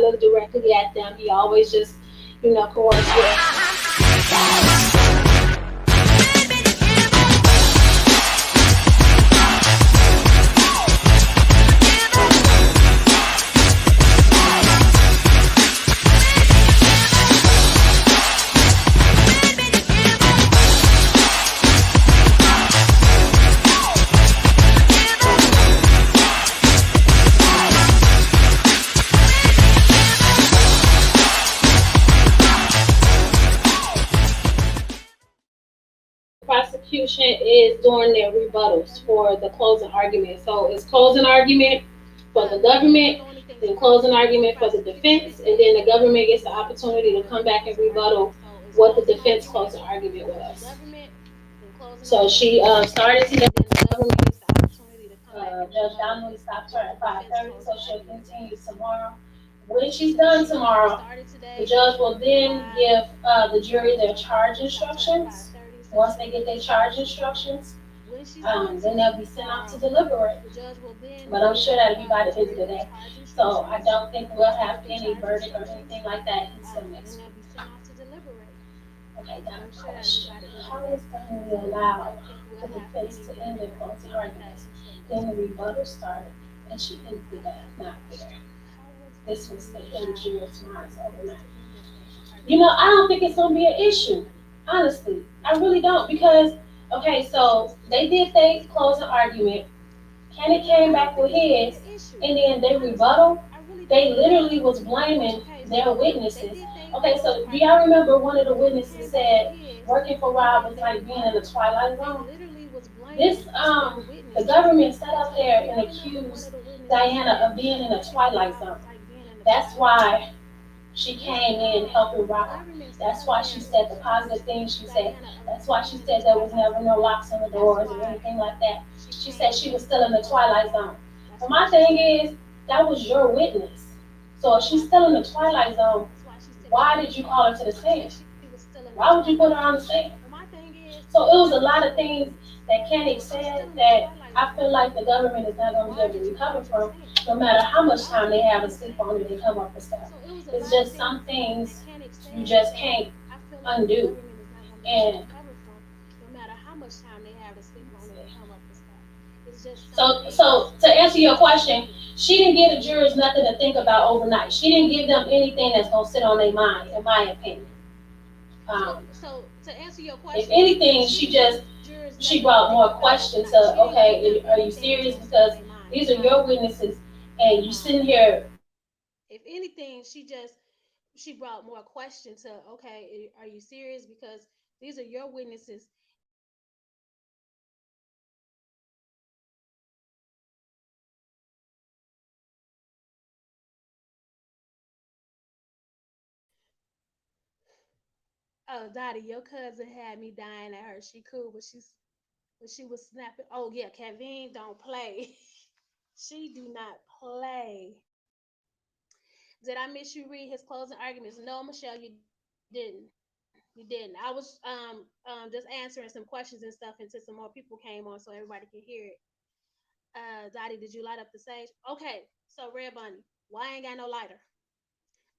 look directly at them. He always just, coerced with. Prosecution is doing their rebuttals for the closing argument. So it's closing argument for the government, then closing argument for the defense, and then the government gets the opportunity to come back and rebuttal what the defense closing argument was. So she started today. The government Judge Donnelly stopped her at 5:30, so she'll continue tomorrow. When she's done tomorrow, the judge will then give the jury their charge instructions. Once they get their charge instructions, then they'll be sent off to deliberate. But I'm sure that'll be by the end of the day. So I don't think we'll have any verdict or anything like that until next week. Okay, now question. How is Donnelly allowed the defense to end their closing arguments? Then the rebuttal started, and she ended it not there. This was the jurors' minds overnight. I don't think it's gonna be an issue. Honestly, I really don't because okay, so they did their closing argument. Kenny came back with his, and then they rebuttal. They literally was blaming their witnesses. Okay, so do y'all remember one of the witnesses said working for Rob was like being in the twilight zone? This the government sat up there and accused Diana of being in a twilight zone. That's why she came in helping Rob. That's why she said the positive things she said. That's why she said there was never no locks on the doors or anything like that. She said she was still in the twilight zone. But my thing is, that was your witness. So if she's still in the twilight zone, why did you call her to the stand? Why would you put her on the stand? So it was a lot of things that Kenny said that I feel like the government is not going to be able to recover from, no matter how much time they have to sleep on it and come up with stuff. It's just some things you just can't undo. And so to answer your question, she didn't give the jurors nothing to think about overnight. She didn't give them anything that's gonna sit on their mind, in my opinion. If anything, she brought more questions to okay, are you serious? Because these are your witnesses, and you sitting here. If anything, she brought more question to okay, are you serious? Because these are your witnesses. Oh, Dottie, your cousin had me dying at her. She cool, but she was snapping. Oh yeah, Kevin don't play. She do not play. Did I miss you read his closing arguments? No, Michelle, you didn't. You didn't. I was just answering some questions and stuff until some more people came on so everybody can hear it. Dottie, did you light up the sage? Okay, so Red Bunny, why I ain't got no lighter?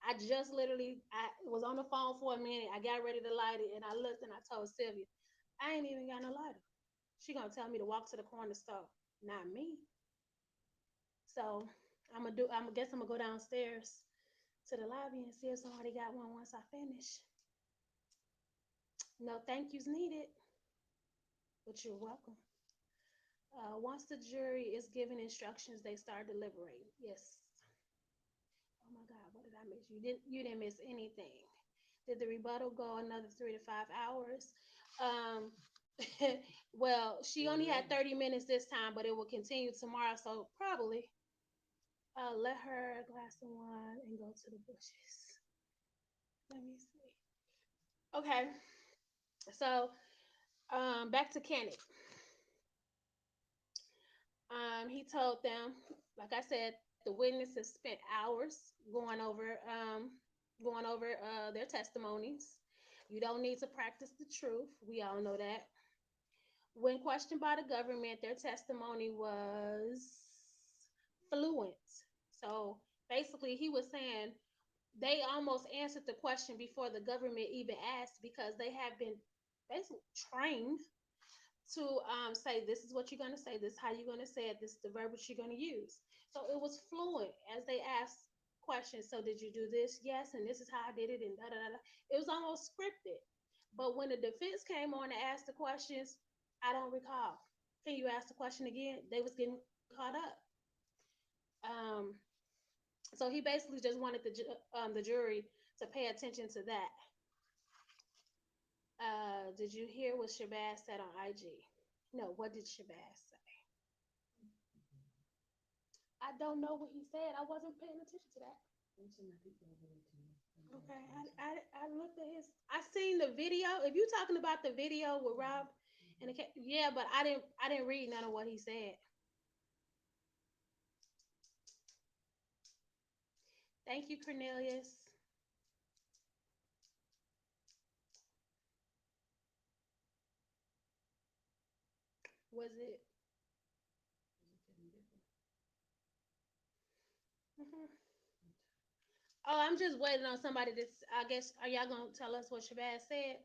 I just literally I was on the phone for a minute. I got ready to light it and I looked and I told Sylvia, I ain't even got no lighter. She gonna tell me to walk to the corner store. Not me. So I'm gonna guess I'm gonna go downstairs to the lobby and see if somebody got one once I finish. No thank yous needed, but you're welcome. Once the jury is given instructions, they start deliberating. Yes. Oh my God, what did I miss? You didn't miss anything. Did the rebuttal go another 3 to 5 hours? Um, well, she only had 30 minutes this time, but it will continue tomorrow. So probably let her a glass of wine and go to the bushes. Let me see. Okay, so back to Kenneth. He told them, like I said, that the witnesses spent hours going over their testimonies. You don't need to practice the truth. We all know that. When questioned by the government, their testimony was fluent. So basically, he was saying They almost answered the question before the government even asked because they have been basically trained to say this is what you're going to say, this is how you're going to say it, this is the verbiage you're going to use. So it was fluent as they asked questions. So did you do this? Yes, and this is how I did it, and da da da. It was almost scripted. But when the defense came on to ask the questions, I don't recall. Can you ask the question again? They was getting caught up. Um, so he basically just wanted the jury to pay attention to that. Did you hear what Shabazz said on IG? No, what did Shabazz say? I don't know what he said. I wasn't paying attention to that. Okay, I looked at his. I seen the video. If you talking about the video with Rob and the cat, yeah, but I didn't read none of what he said. Thank you, Cornelius. Was it? Mhm. Oh, I'm just waiting on somebody to. I guess are y'all gonna tell us what Shabazz said?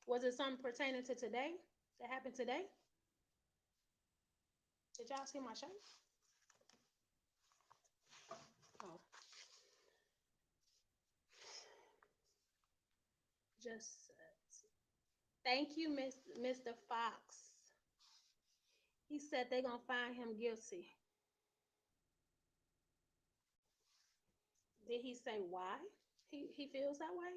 Was it something pertaining to today that happened today? Did y'all see my shirt? Oh, just thank you, Mr. Fox. He said they're gonna find him guilty. Did he say why he feels that way?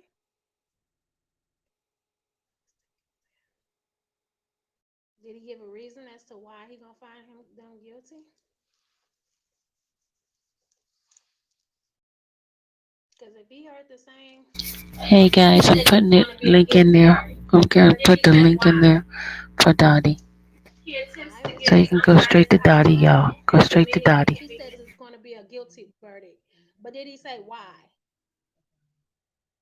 Did he give a reason as to why he gonna find him them guilty? Because if he heard the same, Hey he guys, I'm said it was putting it gonna be a link in guilty there. verdict. I'm gonna But did put he the say link in why? there for Dottie. He attempts to So you give can it go straight to unbiased Dottie, outlook, y'all. Go and to straight to many, Dottie. he says it's going to be a guilty verdict. But did he say why?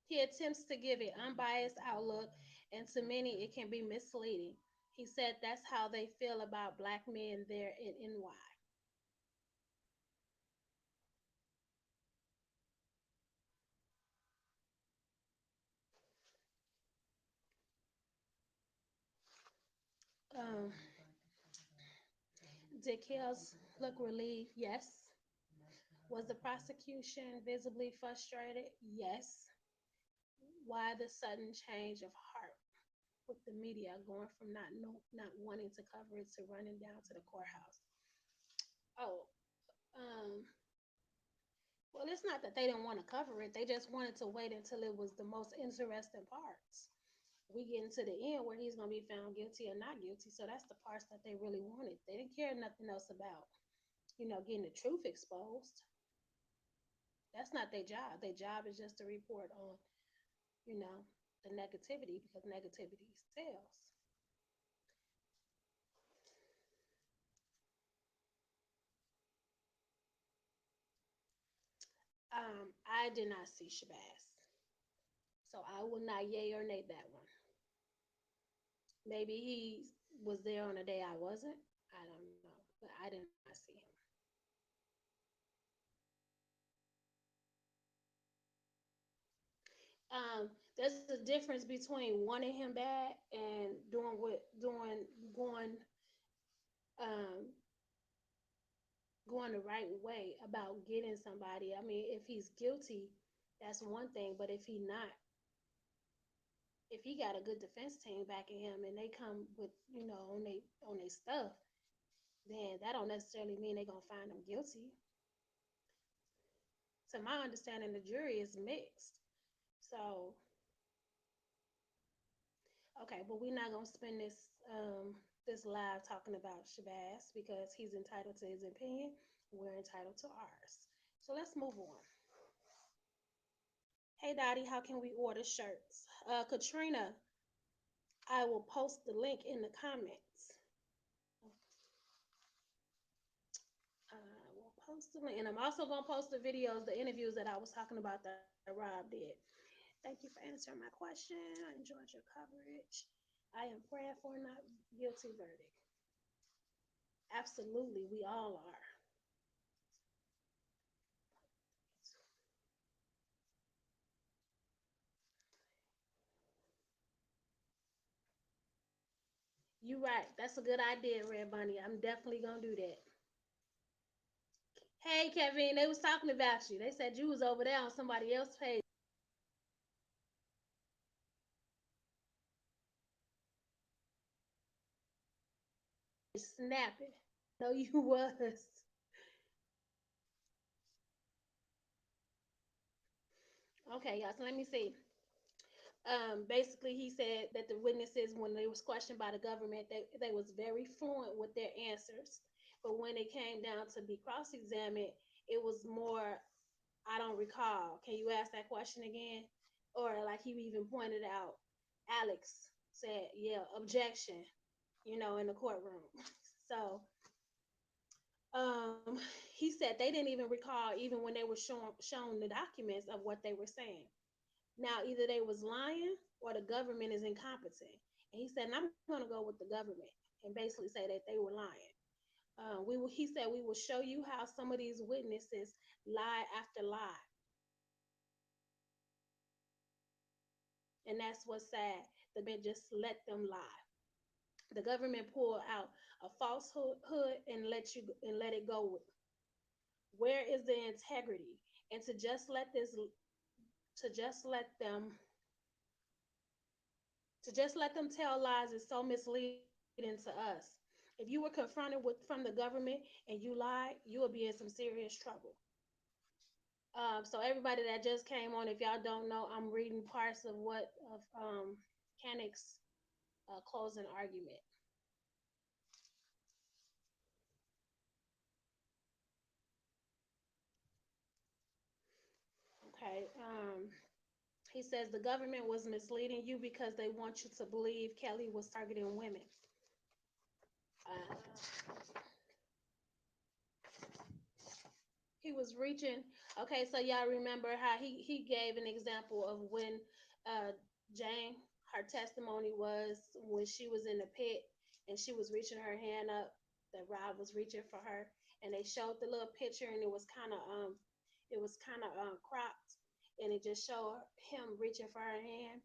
He attempts to give it unbiased outlook, and to many, it can be misleading. He said that's how they feel about black men there in NY. Um, did Kells look relieved? Yes. Was the prosecution visibly frustrated? Yes. Why the sudden change of heart with the media going from not wanting to cover it to running down to the courthouse? Oh, um, well, it's not that they didn't want to cover it. They just wanted to wait until it was the most interesting parts. We get into the end where he's gonna be found guilty or not guilty. So that's the parts that they really wanted. They didn't care nothing else about, getting the truth exposed. That's not their job. Their job is just to report on, you know, the negativity because negativity sells. I did not see Shabazz, so I will not yay or nay that one. Maybe he was there on a day I wasn't. I don't know, but I did not see him. There's a difference between wanting him bad and going um going the right way about getting somebody. I mean, if he's guilty, that's one thing, but if he not, if he got a good defense team backing him and they come with, on they stuff, then that don't necessarily mean they gonna find him guilty. To my understanding, the jury is mixed. So okay, but we're not gonna spend this live talking about Shabazz because he's entitled to his opinion. We're entitled to ours. So let's move on. Hey Dottie, how can we order shirts? Katrina, I will post the link in the comments. I will post the link, and I'm also gonna post the videos, the interviews that I was talking about that Rob did. Thank you for answering my question. I enjoyed your coverage. I am praying for a not guilty verdict. Absolutely, we all are. You right. That's a good idea, Red Bunny. I'm definitely gonna do that. Hey, Kevin, they was talking about you. They said you was over there on somebody else's page snapping. No, you was. Okay, y'all. So let me see. Basically, he said that the witnesses, when they was questioned by the government, they was very fluent with their answers, but when it came down to be cross-examined, it was more, I don't recall. Can you ask that question again? Or like he even pointed out, Alex said, yeah, objection, in the courtroom. So um, he said they didn't even recall even when they were shown the documents of what they were saying. Now, either they was lying or the government is incompetent. And he said, and I'm going to go with the government and basically say that they were lying. He said, we will show you how some of these witnesses lie after lie. And that's what's sad. The government just let them lie. The government pull out a falsehood and let it go. Where is the integrity? And to just let them to just let them tell lies is so misleading to us. If you were confronted with from the government and you lied, you will be in some serious trouble. So everybody that just came on, if y'all don't know, I'm reading parts of Kanek's closing argument. Okay. He says the government was misleading you because they want you to believe Kelly was targeting women. Uh, he was reaching. Okay, so y'all remember how he gave an example of when uh, Jane, her testimony was when she was in the pit and she was reaching her hand up, that Rob was reaching for her, and they showed the little picture, and it was kind of cropped, and it just showed him reaching for her hand.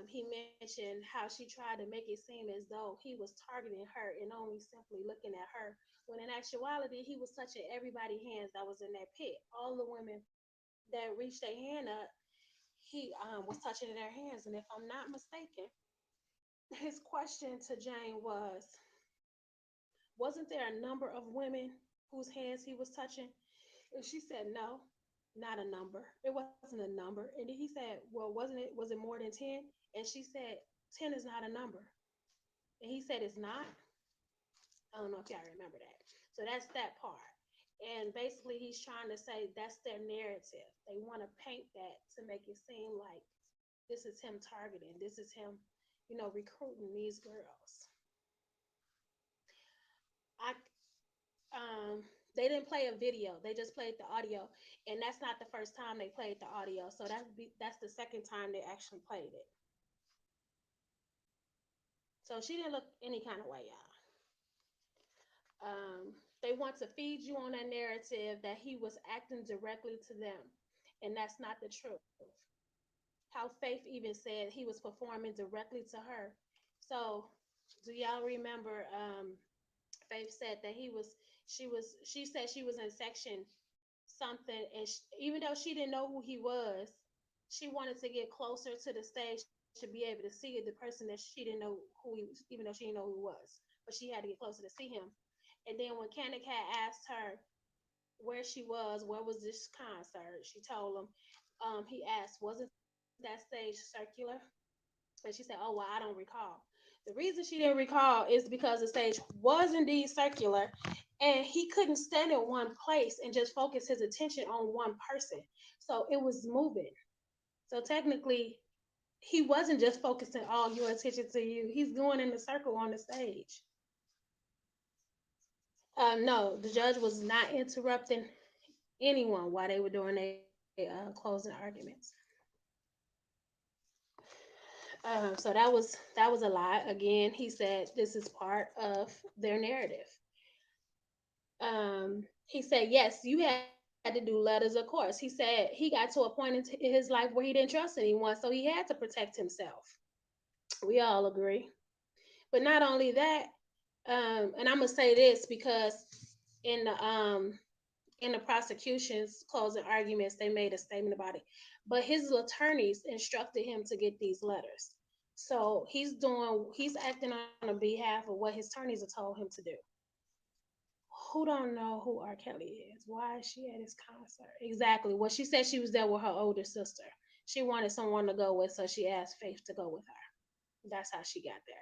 He mentioned how she tried to make it seem as though he was targeting her and only simply looking at her, when in actuality he was touching everybody's hands that was in that pit. All the women that reached their hand up, he was touching their hands. And if I'm not mistaken, his question to Jane was, wasn't there a number of women whose hands he was touching? And she said, no, not a number. It wasn't a number. And then he said, well, was it more than 10? And she said, 10 is not a number. And he said, it's not. I don't know if y'all remember that. So that's that part. And basically, he's trying to say that's their narrative. They want to paint that to make it seem like this is him targeting, this is him, recruiting these girls. I they didn't play a video. They just played the audio, and that's not the first time they played the audio. So that's the second time they actually played it. So she didn't look any kind of way, y'all. They want to feed you on a narrative that he was acting directly to them, and that's not the truth. How Faith even said he was performing directly to her. So, do y'all remember? Faith said that she said she was in section something, and even though she didn't know who he was, she wanted to get closer to the stage to be able to see the person that she didn't know who he was, even though she didn't know who he was. But she had to get closer to see him. And then when Kanik had asked her where she was, where was this concert, she told him. He asked, wasn't that stage circular? And she said, oh, well, I don't recall. The reason she didn't recall is because the stage was indeed circular, and he couldn't stand in one place and just focus his attention on one person. So it was moving. So technically, he wasn't just focusing all your attention to you. He's going in a circle on the stage. No, the judge was not interrupting anyone while they were doing their closing arguments. So that was a lie. Again, he said this is part of their narrative. He said, yes, you had to do letters, of course. He said he got to a point in his life where he didn't trust anyone, so he had to protect himself. We all agree. But not only that, and I'm gonna say this because in the prosecution's closing arguments, they made a statement about it. But his attorneys instructed him to get these letters. So he's acting on the behalf of what his attorneys have told him to do. Who don't know who R. Kelly is? Why is she at his concert? Exactly. Well, she said she was there with her older sister. She wanted someone to go with, so she asked Faith to go with her. That's how she got there.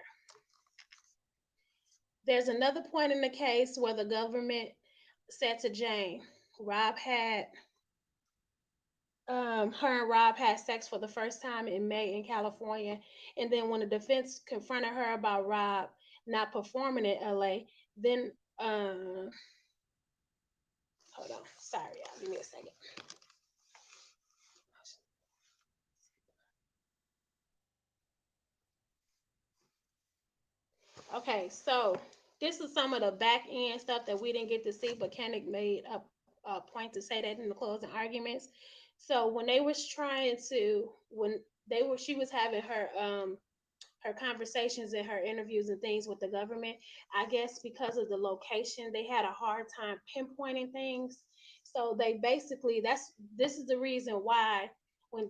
There's another point in the case where the government said to Jane, Rob had her and Rob had sex for the first time in May in California. And then when the defense confronted her about Rob not performing in LA, then hold on, sorry, y'all, give me a second. Okay, so this is some of the back end stuff that we didn't get to see, but Kennick made a point to say that in the closing arguments. So when they was trying to, when they were, she was having her conversations and her interviews and things with the government. I guess because of the location, they had a hard time pinpointing things. So they basically, that's this is the reason why when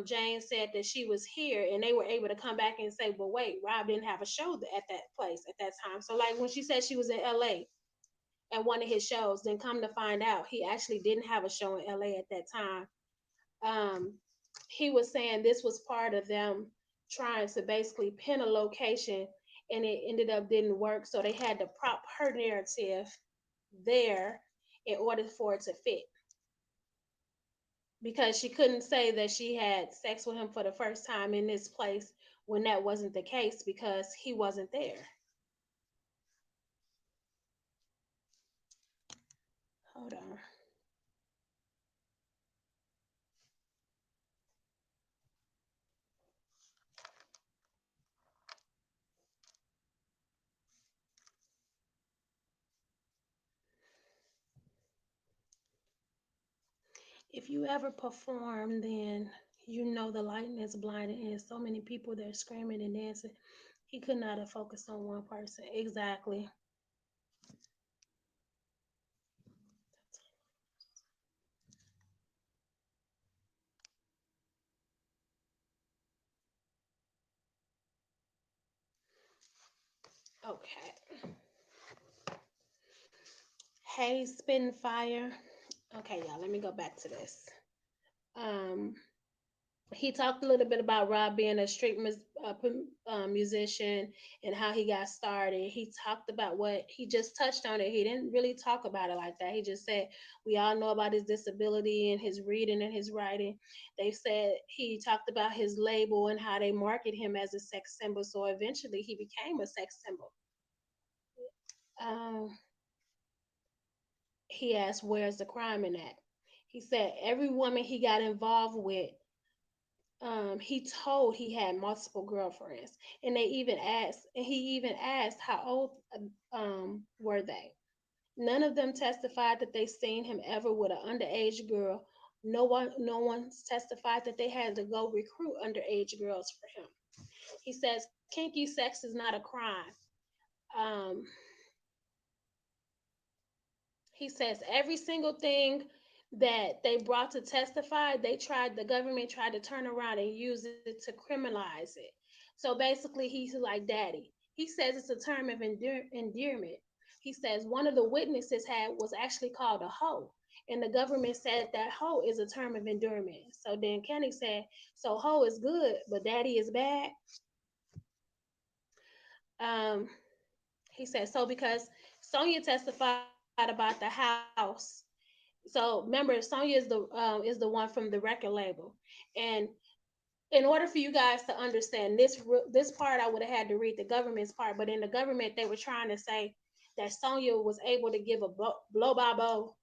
Jane said that she was here and they were able to come back and say, well, wait, Rob didn't have a show at that place at that time. So like when she said she was in LA at one of his shows, then come to find out he actually didn't have a show in LA at that time. um, he was saying this was part of them trying to basically pin a location, and it ended up didn't work, so they had to prop her narrative there in order for it to fit, because she couldn't say that she had sex with him for the first time in this place when that wasn't the case because he wasn't there. Hold on. If you ever perform, then you know the lighting is blinding and so many people there screaming and dancing. He could not have focused on one person. Exactly. Okay. Hey, spitting fire. Okay, y'all, let me go back to this. Um, he talked a little bit about Rob being a musician and how he got started. He talked about what he just touched on it. He didn't really talk about it like that. He just said we all know about his disability and his reading and his writing. They said he talked about his label and how they market him as a sex symbol. So eventually he became a sex symbol. Um, he asked, "Where's the crime in that?" He said every woman he got involved with, he told he had multiple girlfriends, and he even asked how old were they. None of them testified that they seen him ever with an underage girl. No one's testified that they had to go recruit underage girls for him. He says kinky sex is not a crime. Um, He says every single thing that they brought to testify, the government tried to turn around and use it to criminalize it. So basically, he's like daddy. He says it's a term of endearment. He says one of the witnesses was actually called a hoe. And the government said that hoe is a term of endearment. So then Kenny said, so hoe is good, but daddy is bad. Um, he said, so because Sonia testified about the house. So remember, Sonya is the one from the record label, and in order for you guys to understand this part, I would have had to read the government's part. But in the government, they were trying to say that Sonya was able to give a blow by blow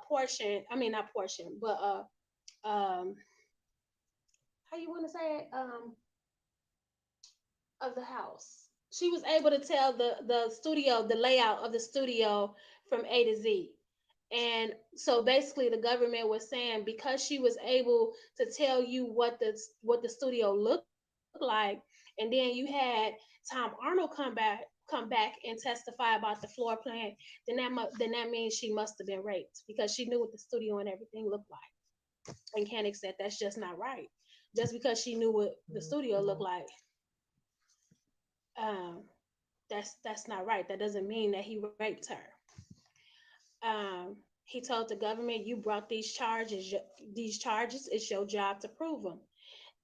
portion. I mean, not portion, but how you want to say it, of the house. She was able to tell the studio, the layout of the studio from A to Z. And so basically the government was saying because she was able to tell you what the studio looked like, and And then you had Tom Arnold come back and testify about the floor plan. Then that means she must have been raped because she knew what the studio and everything looked like. And Koenig said that's just not right. Just because she knew what the studio looked like, um, that's not right. That doesn't mean that he raped her. He told the government, "You brought these charges. These charges. It's your job to prove them,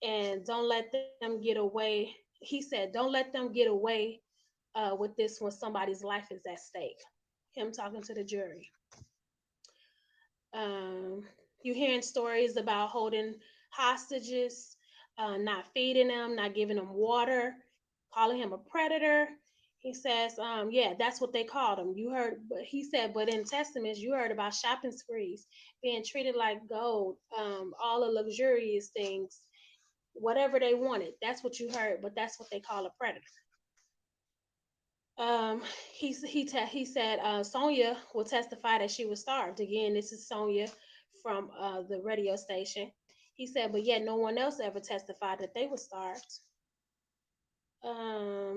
and don't let them get away." He said, "Don't let them get away with this when somebody's life is at stake." Him talking to the jury. Um, you hearing stories about holding hostages, not feeding them, not giving them water, calling him a predator. He says, yeah, that's what they called him. You heard, but he said, but in testaments, you heard about shopping sprees, being treated like gold, all the luxurious things, whatever they wanted. That's what you heard, but that's what they call a predator. Um, he said Sonia will testify that she was starved. Again, this is Sonia from the radio station. He said, but yet no one else ever testified that they were starved.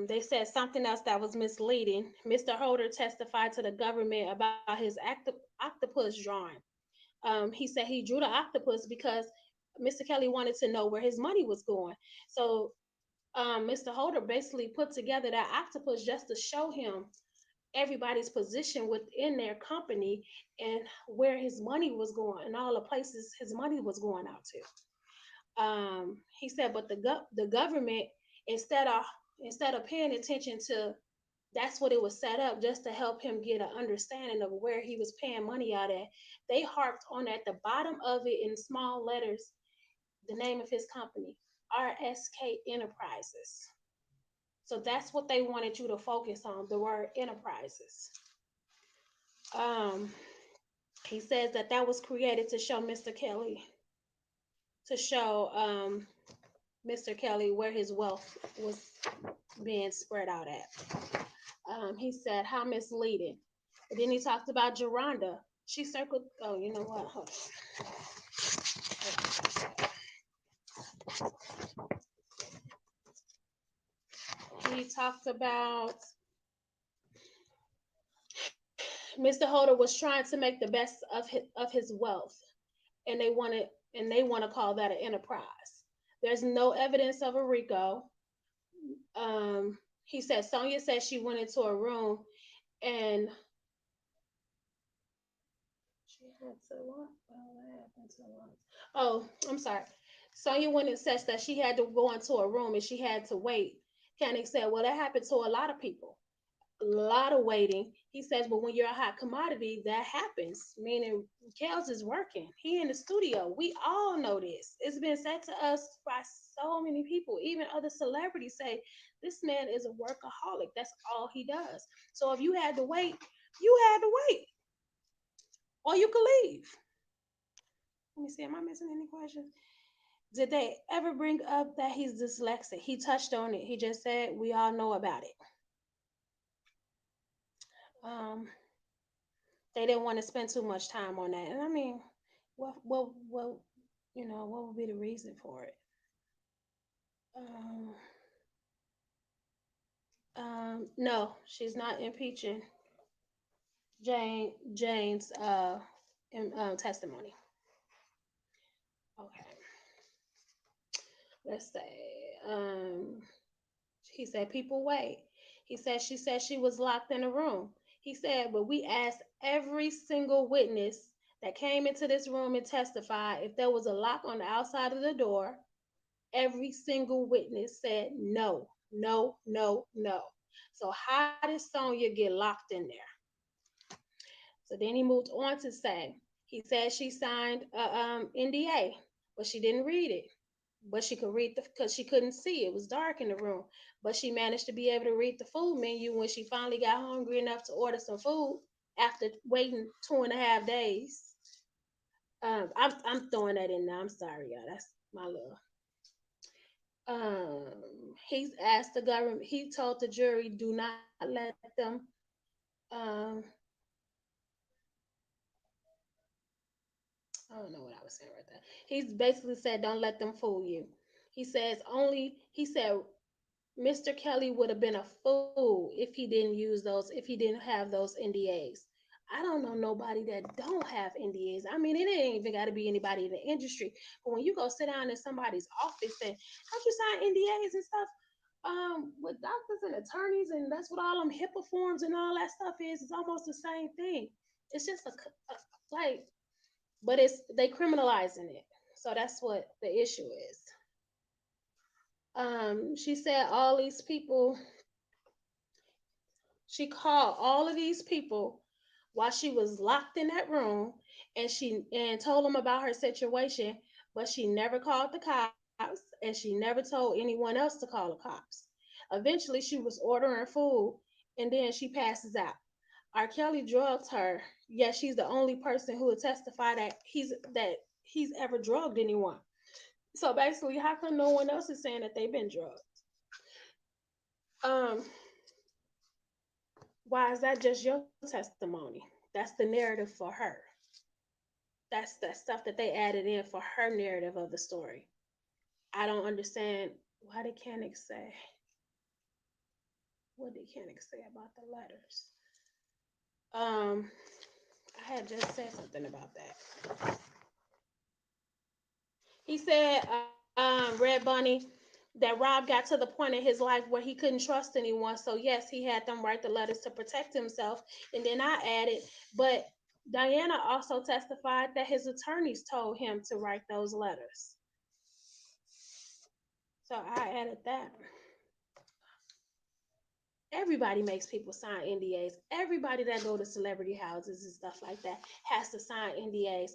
They said something else that was misleading. Mr. Holder testified to the government about his octopus drawing. He said he drew the octopus because Mr. Kelly wanted to know where his money was going. So Mr. Holder basically put together that octopus just to show him everybody's position within their company and where his money was going and all the places his money was going out to. He said, but the government instead of paying attention to that's what it was set up just to help him get an understanding of where he was paying money out at. They harped on at the bottom of it in small letters the name of his company, RSK Enterprises. So that's what they wanted you to focus on, the word enterprises. Um, he says that was created to show Mr. Kelly, to show Mr. Kelly where his wealth was being spread out at. He said, how misleading. And then he talked about Geronda. She circled, oh, you know what? Hold on. He talked about Mr. Holder was trying to make the best of his wealth, and they want to call that an enterprise. There's no evidence of a RICO. He said Sonia said she went into a room and she had to what? What happened to what? Oh, I'm sorry. Sonia went and says that she had to go into a room and she had to wait. Koenig said, well, that happened to a lot of people. A lot of waiting. He says, but when you're a hot commodity, that happens. Meaning, Kels is working. He in the studio. We all know this. It's been said to us by so many people. Even other celebrities say this man is a workaholic. That's all he does. So if you had to wait, you had to wait, or you could leave. Let me see. Am I missing any questions? Did they ever bring up that he's dyslexic? He touched on it. He just said we all know about it. Um, they didn't want to spend too much time on that. And I mean, what, what would be the reason for it? Um, no, she's not impeaching Jane's testimony. Okay, let's say. He said people wait. He said she was locked in a room. He said, but we asked every single witness that came into this room and testified if there was a lock on the outside of the door. Every single witness said no, no, no, no. So how did Sonya get locked in there? So then he moved on to say, he said she signed a NDA, but she didn't read it. But she could read because she couldn't see. It was dark in the room. But she managed to be able to read the food menu when she finally got hungry enough to order some food after waiting 2.5 days. I'm throwing that in now. I'm sorry, y'all. That's my love. He's asked the government. He told the jury, "Do not let them." Um, I don't know what I was saying right there. He's basically said, "Don't let them fool you." He says only. He said Mr. Kelly would have been a fool if he didn't use those, if he didn't have those NDAs. I don't know nobody that don't have NDAs. I mean, it ain't even got to be anybody in the industry. But when you go sit down in somebody's office and don't you sign NDAs and stuff, with doctors and attorneys, and that's what all them HIPAA forms and all that stuff is. It's almost the same thing. It's just a like, but it's they criminalizing it. So that's what the issue is. She said all these people She called all of these people while she was locked in that room, and told them about her situation, but she never called the cops and she never told anyone else to call the cops. Eventually she was ordering food and then she passes out. R. Kelly drugged her. Yet she's the only person who would testify that he's ever drugged anyone. So basically, how come no one else is saying that they've been drugged? Um, why is that just your testimony? That's the narrative for her. That's the stuff that they added in for her narrative of the story. I don't understand why they can't say what they can't say about the letters. Um, I had just said something about that. He said, Red Bunny, that Rob got to the point in his life where he couldn't trust anyone. So yes, he had them write the letters to protect himself. And then I added, but Diana also testified that his attorneys told him to write those letters. So I added that. Everybody makes people sign NDAs. Everybody that go to celebrity houses and stuff like that has to sign NDAs.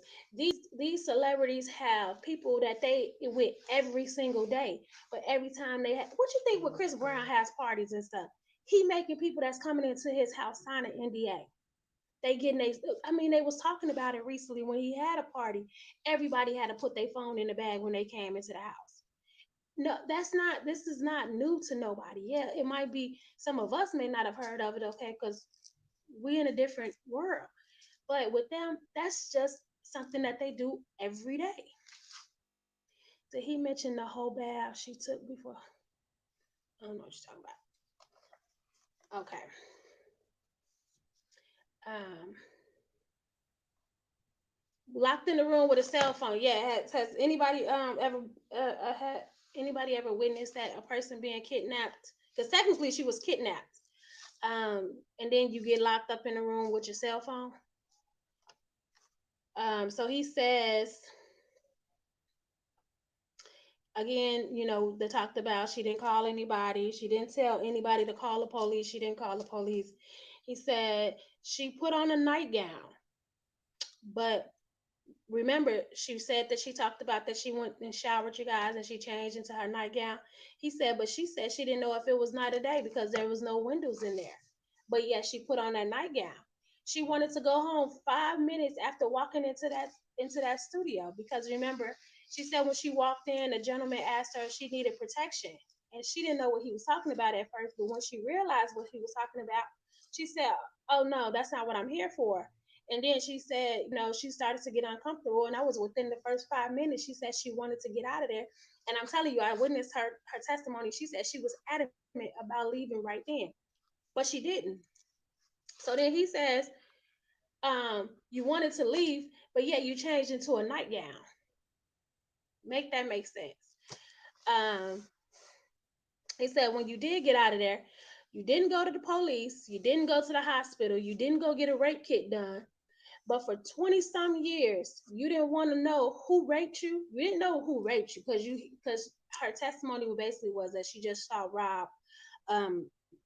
These celebrities have people that they with every single day. But every time they have, what you think when Chris Brown has parties and stuff, he making people that's coming into his house sign an NDA. They getting they. I mean, they was talking about it recently when he had a party. Everybody had to put their phone in the bag when they came into the house. No, that's not. This is not new to nobody. Yeah, it might be. Some of us may not have heard of it. Okay, because we in a different world. But with them, that's just something that they do every day. Did he mention the whole bath she took before? I don't know what you're talking about. Okay. Um, Locked in the room with a cell phone. Yeah. Has anybody ever had anybody ever witnessed that a person being kidnapped? Because technically she was kidnapped. And then you get locked up in a room with your cell phone. So he says again, they talked about she didn't call anybody, she didn't tell anybody to call the police, she didn't call the police. He said she put on a nightgown, but remember she said that she talked about that she went and showered, you guys, and she changed into her nightgown. He said, but she said she didn't know if it was night or day because there was no windows in there. But yeah, she put on that nightgown. She wanted to go home 5 minutes after walking into that studio because remember, she said when she walked in, a gentleman asked her if she needed protection. And she didn't know what he was talking about at first, but when she realized what he was talking about, she said, oh no, that's not what I'm here for. And then she said, she started to get uncomfortable, and that was within the first 5 minutes. She said she wanted to get out of there, and I'm telling you, I witnessed her testimony. She said she was adamant about leaving right then, but she didn't. So then he says, you wanted to leave, but yet you changed into a nightgown. Make that make sense. Um, he said when you did get out of there, you didn't go to the police, you didn't go to the hospital, you didn't go get a rape kit done. But for 20 some years, you didn't want to know who raped you. You didn't know who raped you because her testimony basically was that she just saw Rob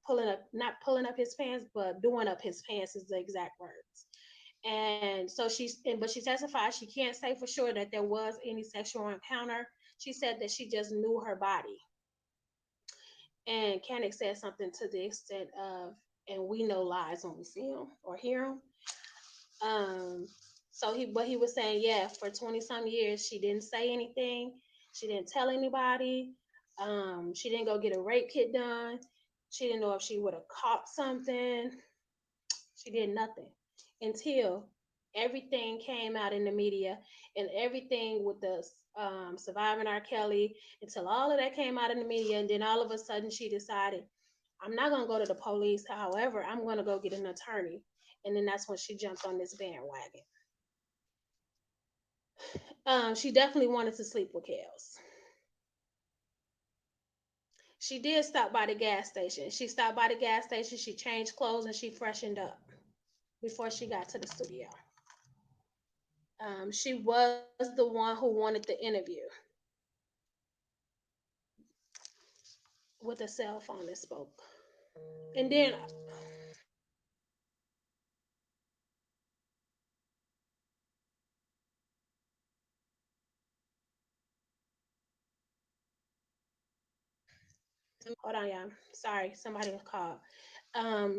pulling up, not pulling up his pants, but doing up his pants is the exact words. And so but she testified she can't say for sure that there was any sexual encounter. She said that she just knew her body. And Kanik said something to the extent of, and we know lies when we see them or hear them. Um, but he was saying, yeah, for 20 some years, she didn't say anything. She didn't tell anybody. She didn't go get a rape kit done. She didn't know if she would have caught something. She did nothing until everything came out in the media, and everything with the surviving R. Kelly, until all of that came out in the media, and then all of a sudden she decided, I'm not gonna go to the police. However, I'm gonna go get an attorney, and then that's when she jumped on this bandwagon. She definitely wanted to sleep with Kels. She did stop by the gas station. She stopped by the gas station. She changed clothes and she freshened up before she got to the studio. She was the one who wanted the interview with a cell phone that spoke. And then hold on, y'all. Sorry, somebody was called.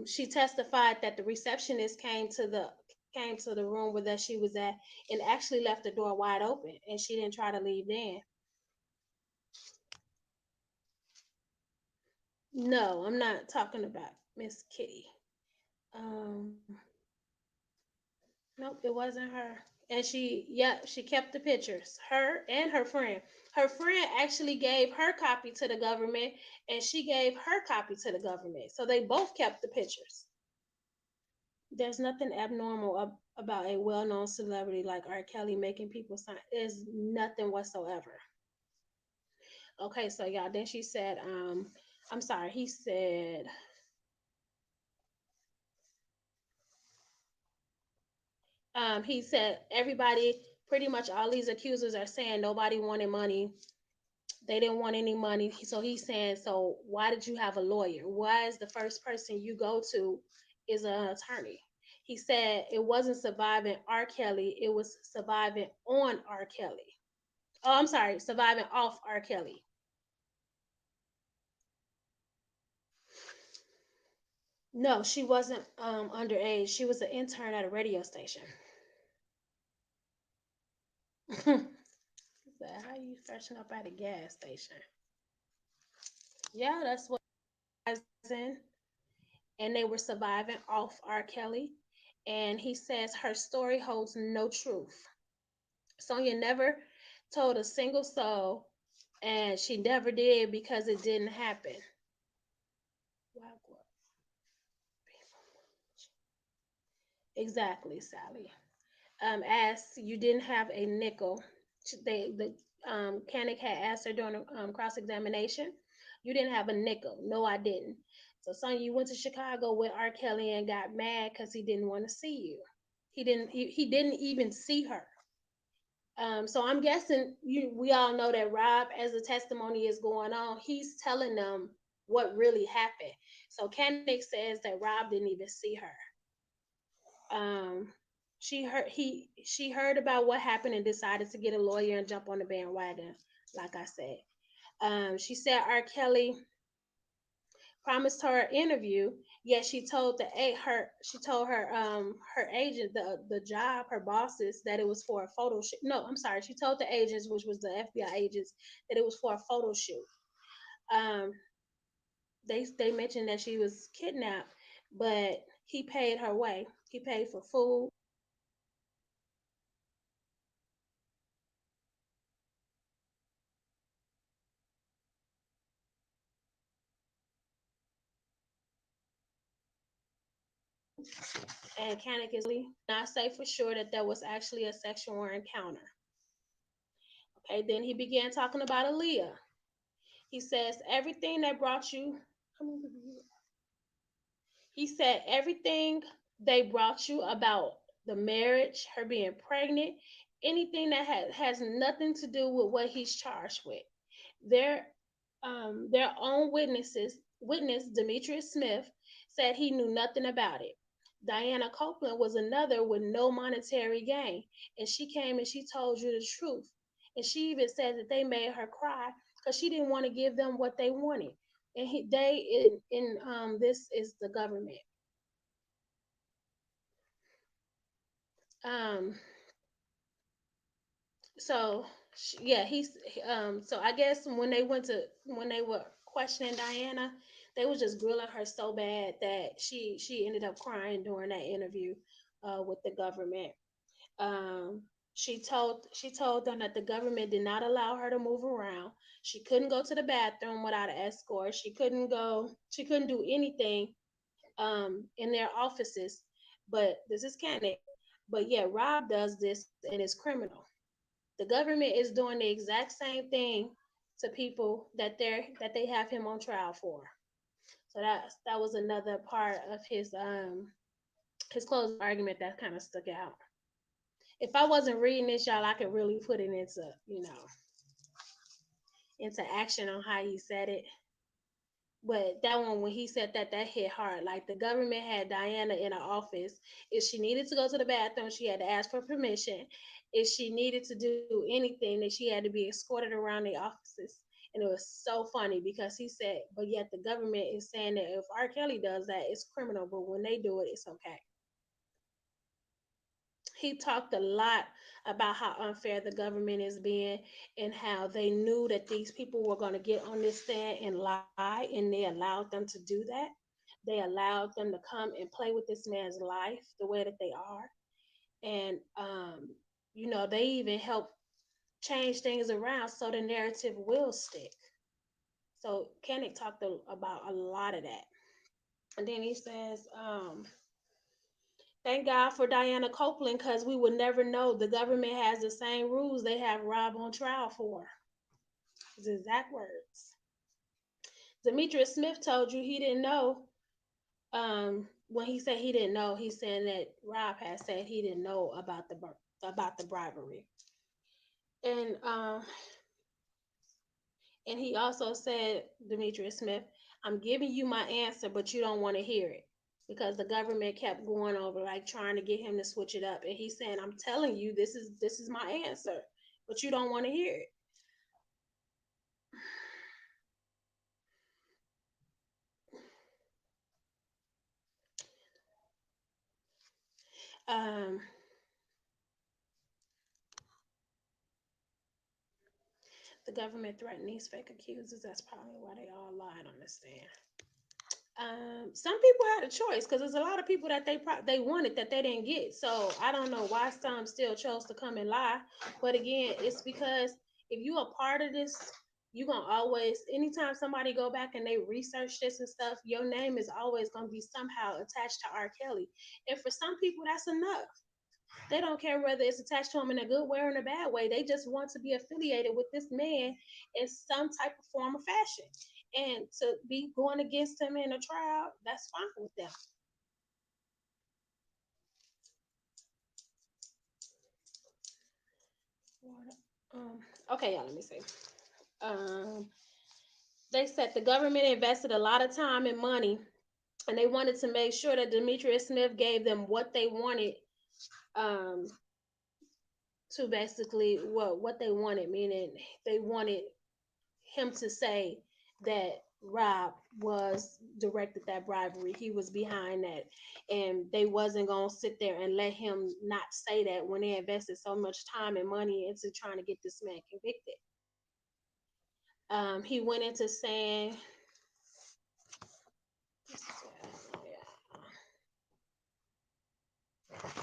She testified that the receptionist came to the room where that she was at and actually left the door wide open, and she didn't try to leave then. No, I'm not talking about Miss Kitty. Um, nope, it wasn't her. And she kept the pictures. Her and her friend. Her friend actually gave her copy to the government, and she gave her copy to the government. So they both kept the pictures. There's nothing abnormal about a well-known celebrity like R. Kelly making people sign. There's nothing whatsoever. Okay, so y'all. Then she said, I'm sorry. He said everybody, pretty much all these accusers are saying nobody wanted money. They didn't want any money. So he's saying, so why did you have a lawyer? Why is the first person you go to is an attorney? He said it wasn't surviving R. Kelly, it was surviving on R. Kelly. Oh, I'm sorry, surviving off R. Kelly. No, she wasn't underage. She was an intern at a radio station. So how you freshen up at a gas station? Yeah, that's what I was in. And they were surviving off R. Kelly. And he says her story holds no truth. Sonia never told a single soul, and she never did because it didn't happen. Exactly, Sally. As you didn't have a nickel. The Canic had asked her during the cross examination, you didn't have a nickel. No, I didn't. So, Sonya, you went to Chicago with R. Kelly and got mad because he didn't want to see you. He didn't even see her. So I'm guessing we all know that Rob, as the testimony is going on, he's telling them what really happened. So Canic says that Rob didn't even see her. Um, she heard about what happened and decided to get a lawyer and jump on the bandwagon. Like I said, she said R. Kelly promised her an interview. Yet she told her agent, the job, her bosses, that it was for a photo shoot. No, I'm sorry. She told the agents, which was the FBI agents, that it was for a photo shoot. Um, they mentioned that she was kidnapped, but he paid her way. He paid for food. And Kanik is not say for sure that there was actually a sexual encounter. Okay, then he began talking about Aaliyah. He says everything that brought you. He said everything they brought you about the marriage, her being pregnant, anything that has nothing to do with what he's charged with. Their their own witness Demetrius Smith said he knew nothing about it. Diana Copeland was another with no monetary gain, and she came and she told you the truth. And she even said that they made her cry because she didn't want to give them what they wanted. And they in this is the government. Um, so yeah, so I guess when they were questioning Diana, they was just grilling her so bad that she ended up crying during that interview with the government. Um, she told them that the government did not allow her to move around. She couldn't go to the bathroom without an escort. She couldn't do anything in their offices. But this is Canic. But yeah, Rob does this and it's criminal. The government is doing the exact same thing to people that they have him on trial for. So that was another part of his closing argument that kind of stuck out. If I wasn't reading this, y'all, I could really put it into into action on how he said it. But that one, when he said that, that hit hard. Like the government had Diana in her office. If she needed to go to the bathroom, she had to ask for permission. If she needed to do anything, that she had to be escorted around the offices. And it was so funny because he said, but yet the government is saying that if R. Kelly does that, it's criminal, but when they do it, it's okay. He talked a lot about how unfair the government is being and how they knew that these people were going to get on this stand and lie, and they allowed them to do that. They allowed them to come and play with this man's life the way that they are. And they even help change things around so the narrative will stick. So Kennick talked about a lot of that. And then he says, thank God for Diana Copeland because we would never know the government has the same rules they have Rob on trial for. His exact words. Demetrius Smith told you he didn't know. When he said he didn't know, he's saying that Rob has said he didn't know about the bribery. And he also said, Demetrius Smith, I'm giving you my answer, but you don't want to hear it. Because the government kept going over like trying to get him to switch it up. And he's saying, I'm telling you, this is my answer, but you don't want to hear it. Um, the government threatened these fake accusers. That's probably why they all lied on the stand. Some people had a choice because there's a lot of people that they wanted that they didn't get. So I don't know why some still chose to come and lie. But again, it's because if you are part of this, you gonna always anytime somebody go back and they research this and stuff, your name is always gonna be somehow attached to R. Kelly. And for some people, that's enough. They don't care whether it's attached to them in a good way or in a bad way. They just want to be affiliated with this man in some type of form or fashion. And to be going against him in a trial, that's fine with them. Um, okay, y'all, let me see. Um, they said the government invested a lot of time and money, and they wanted to make sure that Demetrius Smith gave them what they wanted um, to basically what they wanted, meaning they wanted him to say that Rob was directed that bribery. He was behind that. And they wasn't gonna sit there and let him not say that when they invested so much time and money into trying to get this man convicted. He went into saying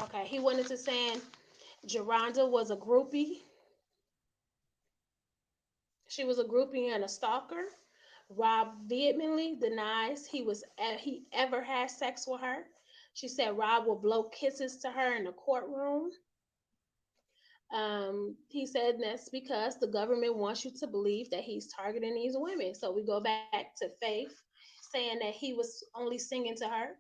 okay, he went into saying Geronda was a groupie. She was a groupie and a stalker. Rob vehemently denies he ever had sex with her. She said Rob will blow kisses to her in the courtroom. He said that's because the government wants you to believe that he's targeting these women. So we go back to Faith saying that he was only singing to her.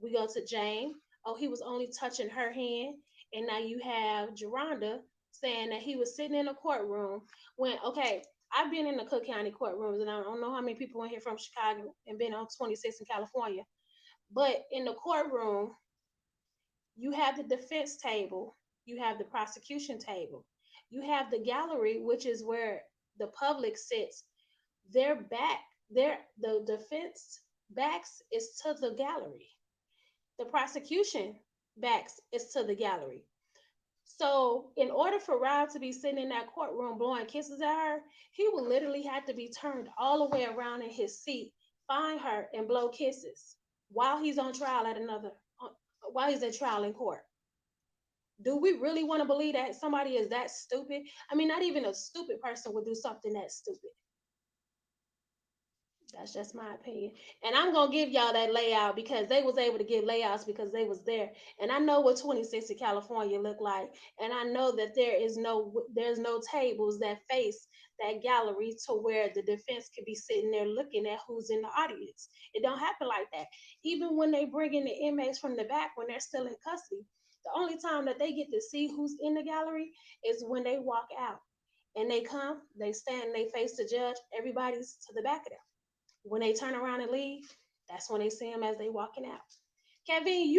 We go to Jane. Oh, he was only touching her hand. And now you have Geronda saying that he was sitting in a courtroom when, okay, I've been in the Cook County courtrooms, and I don't know how many people in here from Chicago and been on 26 in California. But in the courtroom, you have the defense table, you have the prosecution table, you have the gallery, which is where the public sits. Their back, the defense backs is to the gallery. The prosecution backs is to the gallery. So, in order for Rob to be sitting in that courtroom blowing kisses at her, he would literally have to be turned all the way around in his seat, find her, and blow kisses while he's on trial at another, while he's at trial in court. Do we really want to believe that somebody is that stupid? I mean, not even a stupid person would do something that stupid. That's just my opinion. And I'm gonna give y'all that layout because they was able to give layouts because they was there. And I know what 26 in California look like. And I know that there's no tables that face that gallery to where the defense could be sitting there looking at who's in the audience. It don't happen like that. Even when they bring in the inmates from the back when they're still in custody, the only time that they get to see who's in the gallery is when they walk out. And they come, they stand, they face the judge, everybody's to the back of them. When they turn around and leave, that's when they see him as they walking out. Kevin,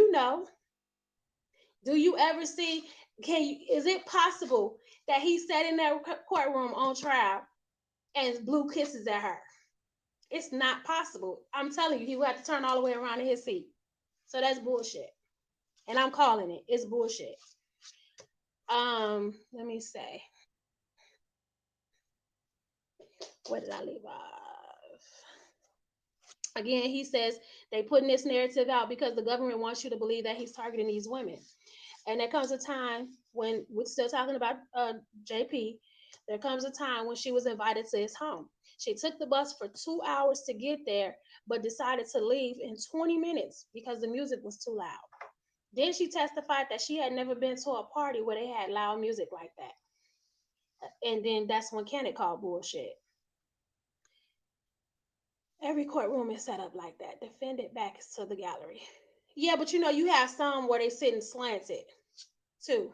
do you ever see? Is it possible that he sat in that courtroom on trial and blew kisses at her? It's not possible. I'm telling you, he would have to turn all the way around in his seat. So that's bullshit, and I'm calling it. It's bullshit. Let me say, where did I leave off? Again, he says they putting this narrative out because the government wants you to believe that he's targeting these women. And there comes a time when we're still talking about JP. There comes a time when she was invited to his home. She took the bus for 2 hours to get there, but decided to leave in 20 minutes because the music was too loud. Then she testified that she had never been to a party where they had loud music like that. And then that's when Kenneth called bullshit. Every courtroom is set up like that. Defendant back to the gallery. Yeah, but you have some where they sitting slanted too.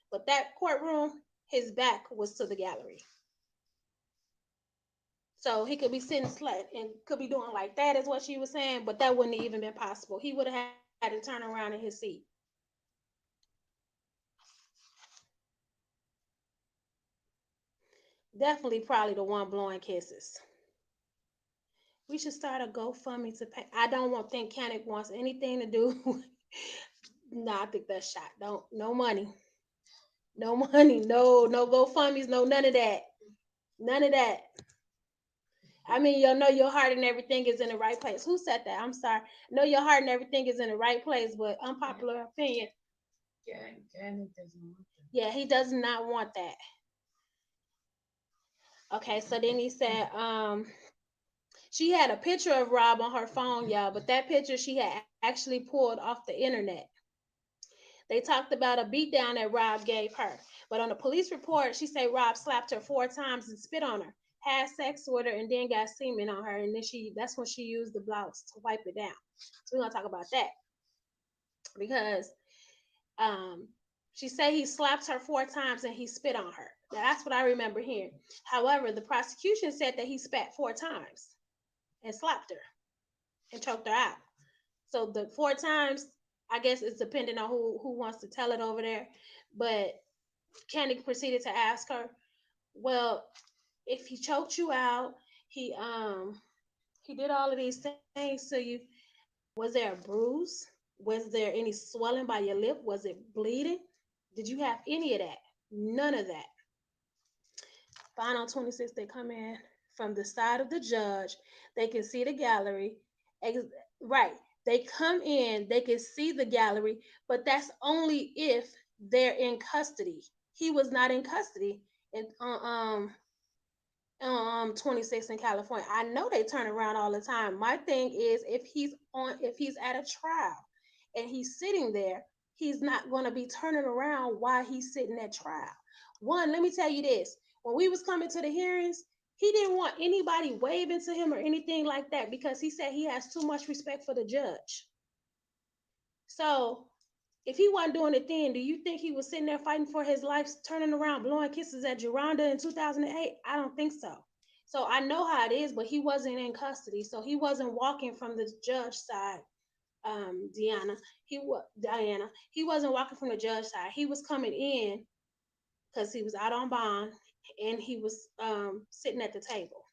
But that courtroom, his back was to the gallery. So he could be sitting slant and could be doing like that, is what she was saying, but that wouldn't have even been possible. He would have had to turn around in his seat. Definitely probably the one blowing kisses. We should start a GoFundMe to pay. I don't want think Kanik wants anything to do. No, I think that's shot. Don't no money. No money. No GoFundMe's, no none of that. None of that. I mean, you'll know your heart and everything is in the right place. Who said that? I'm sorry. Know your heart and everything is in the right place, but unpopular opinion. Yeah, he does not want that. Okay, so then he said, she had a picture of Rob on her phone, y'all, but that picture she had actually pulled off the internet. They talked about a beatdown that Rob gave her. But on the police report, she said Rob slapped her 4 times and spit on her, had sex with her, and then got semen on her. And then that's when she used the blouse to wipe it down. So we're gonna talk about that. Because um she said he slapped her 4 times and he spit on her. Now, that's what I remember hearing. However, the prosecution said that he spat 4 times and slapped her and choked her out. So the 4 times, I guess it's depending on who wants to tell it over there. But Candy proceeded to ask her, "Well, if he choked you out, he he did all of these things to you. Was there a bruise? Was there any swelling by your lip? Was it bleeding? Did you have any of that? None of that." Final 26, they come in from the side of the judge. They can see the gallery. Right. They come in, they can see the gallery, but that's only if they're in custody. He was not in custody in 26 in California. I know they turn around all the time. My thing is if he's at a trial and he's sitting there, he's not going to be turning around while he's sitting at trial. One, let me tell you this. When we was coming to the hearings, he didn't want anybody waving to him or anything like that because he said he has too much respect for the judge. So if he wasn't doing it then, do you think he was sitting there fighting for his life, turning around, blowing kisses at Geronda in 2008? I don't think so. So I know how it is, but he wasn't in custody, so he wasn't walking from the judge side. Diana. He wasn't walking from the judge side. He was coming in because he was out on bond, and he was sitting at the table.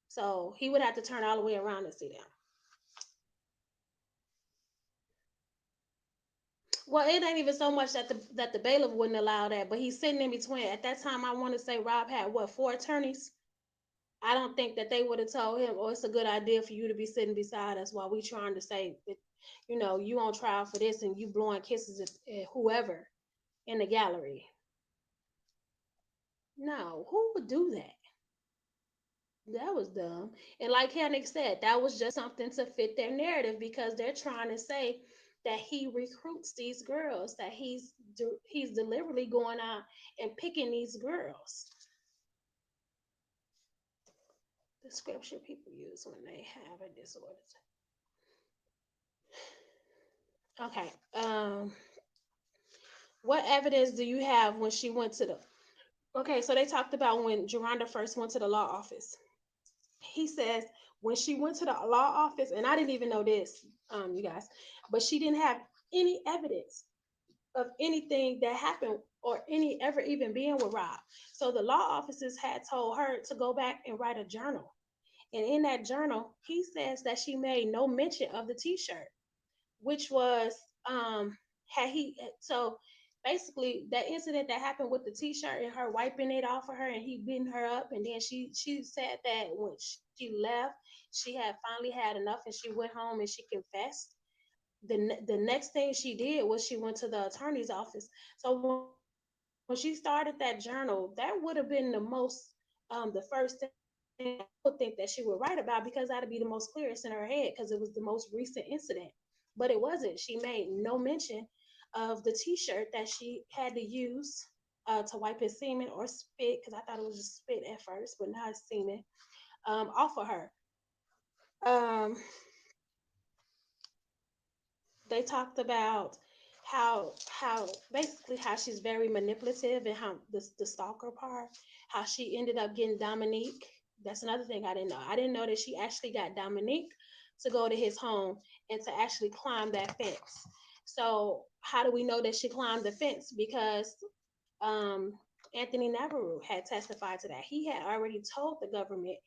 So he would have to turn all the way around to see them. Well, it ain't even so much that the bailiff wouldn't allow that, but he's sitting in between. At that time, I want to say Rob had what, 4 attorneys. I don't think that they would have told him, "Oh, it's a good idea for you to be sitting beside us while we trying to say, that, you on trial for this and you blowing kisses at whoever in the gallery. No, who would do that? That was dumb. And like Hennig said, that was just something to fit their narrative because they're trying to say that he recruits these girls, that he's deliberately going out and picking these girls. The scripture people use when they have a disorder. Okay. What evidence do you have when she went to the? Okay, so they talked about when Geronda first went to the law office. He says when she went to the law office, and I didn't even know this, you guys, but she didn't have any evidence of anything that happened or any ever even being with Rob. So the law officers had told her to go back and write a journal. And in that journal, he says that she made no mention of the t-shirt, which was had he so basically that incident that happened with the t-shirt and her wiping it off of her and he beating her up, and then she said that when she left she had finally had enough and she went home and she confessed. The next thing she did was she went to the attorney's office. So when she started that journal, that would have been the first thing I would think that she would write about, because that'd be the most clearest in her head because it was the most recent incident. But it wasn't. She made no mention of the t-shirt that she had to use to wipe his semen or spit, because I thought it was just spit at first, but now it's semen, off of her. Um, they talked about how basically how she's very manipulative, and how the stalker part, how she ended up getting Dominique. That's another thing I didn't know. I didn't know that she actually got Dominique to go to his home and to actually climb that fence. So how do we know that she climbed the fence? Because um, Anthony Navarro had testified to that. He had already told the government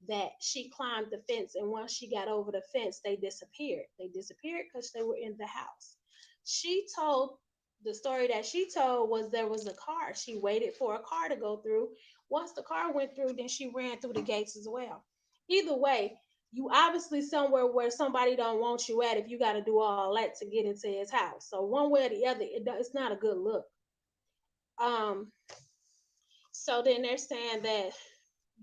that she climbed the fence, and once she got over the fence, they disappeared. They disappeared because they were in the house. She told the story that she told was there was a car. She waited for a car to go through. Once the car went through, then she ran through the gates as well. Either way, you obviously somewhere where somebody don't want you at if you got to do all that to get into his house. So one way or the other, it's not a good look. Um, so then they're saying that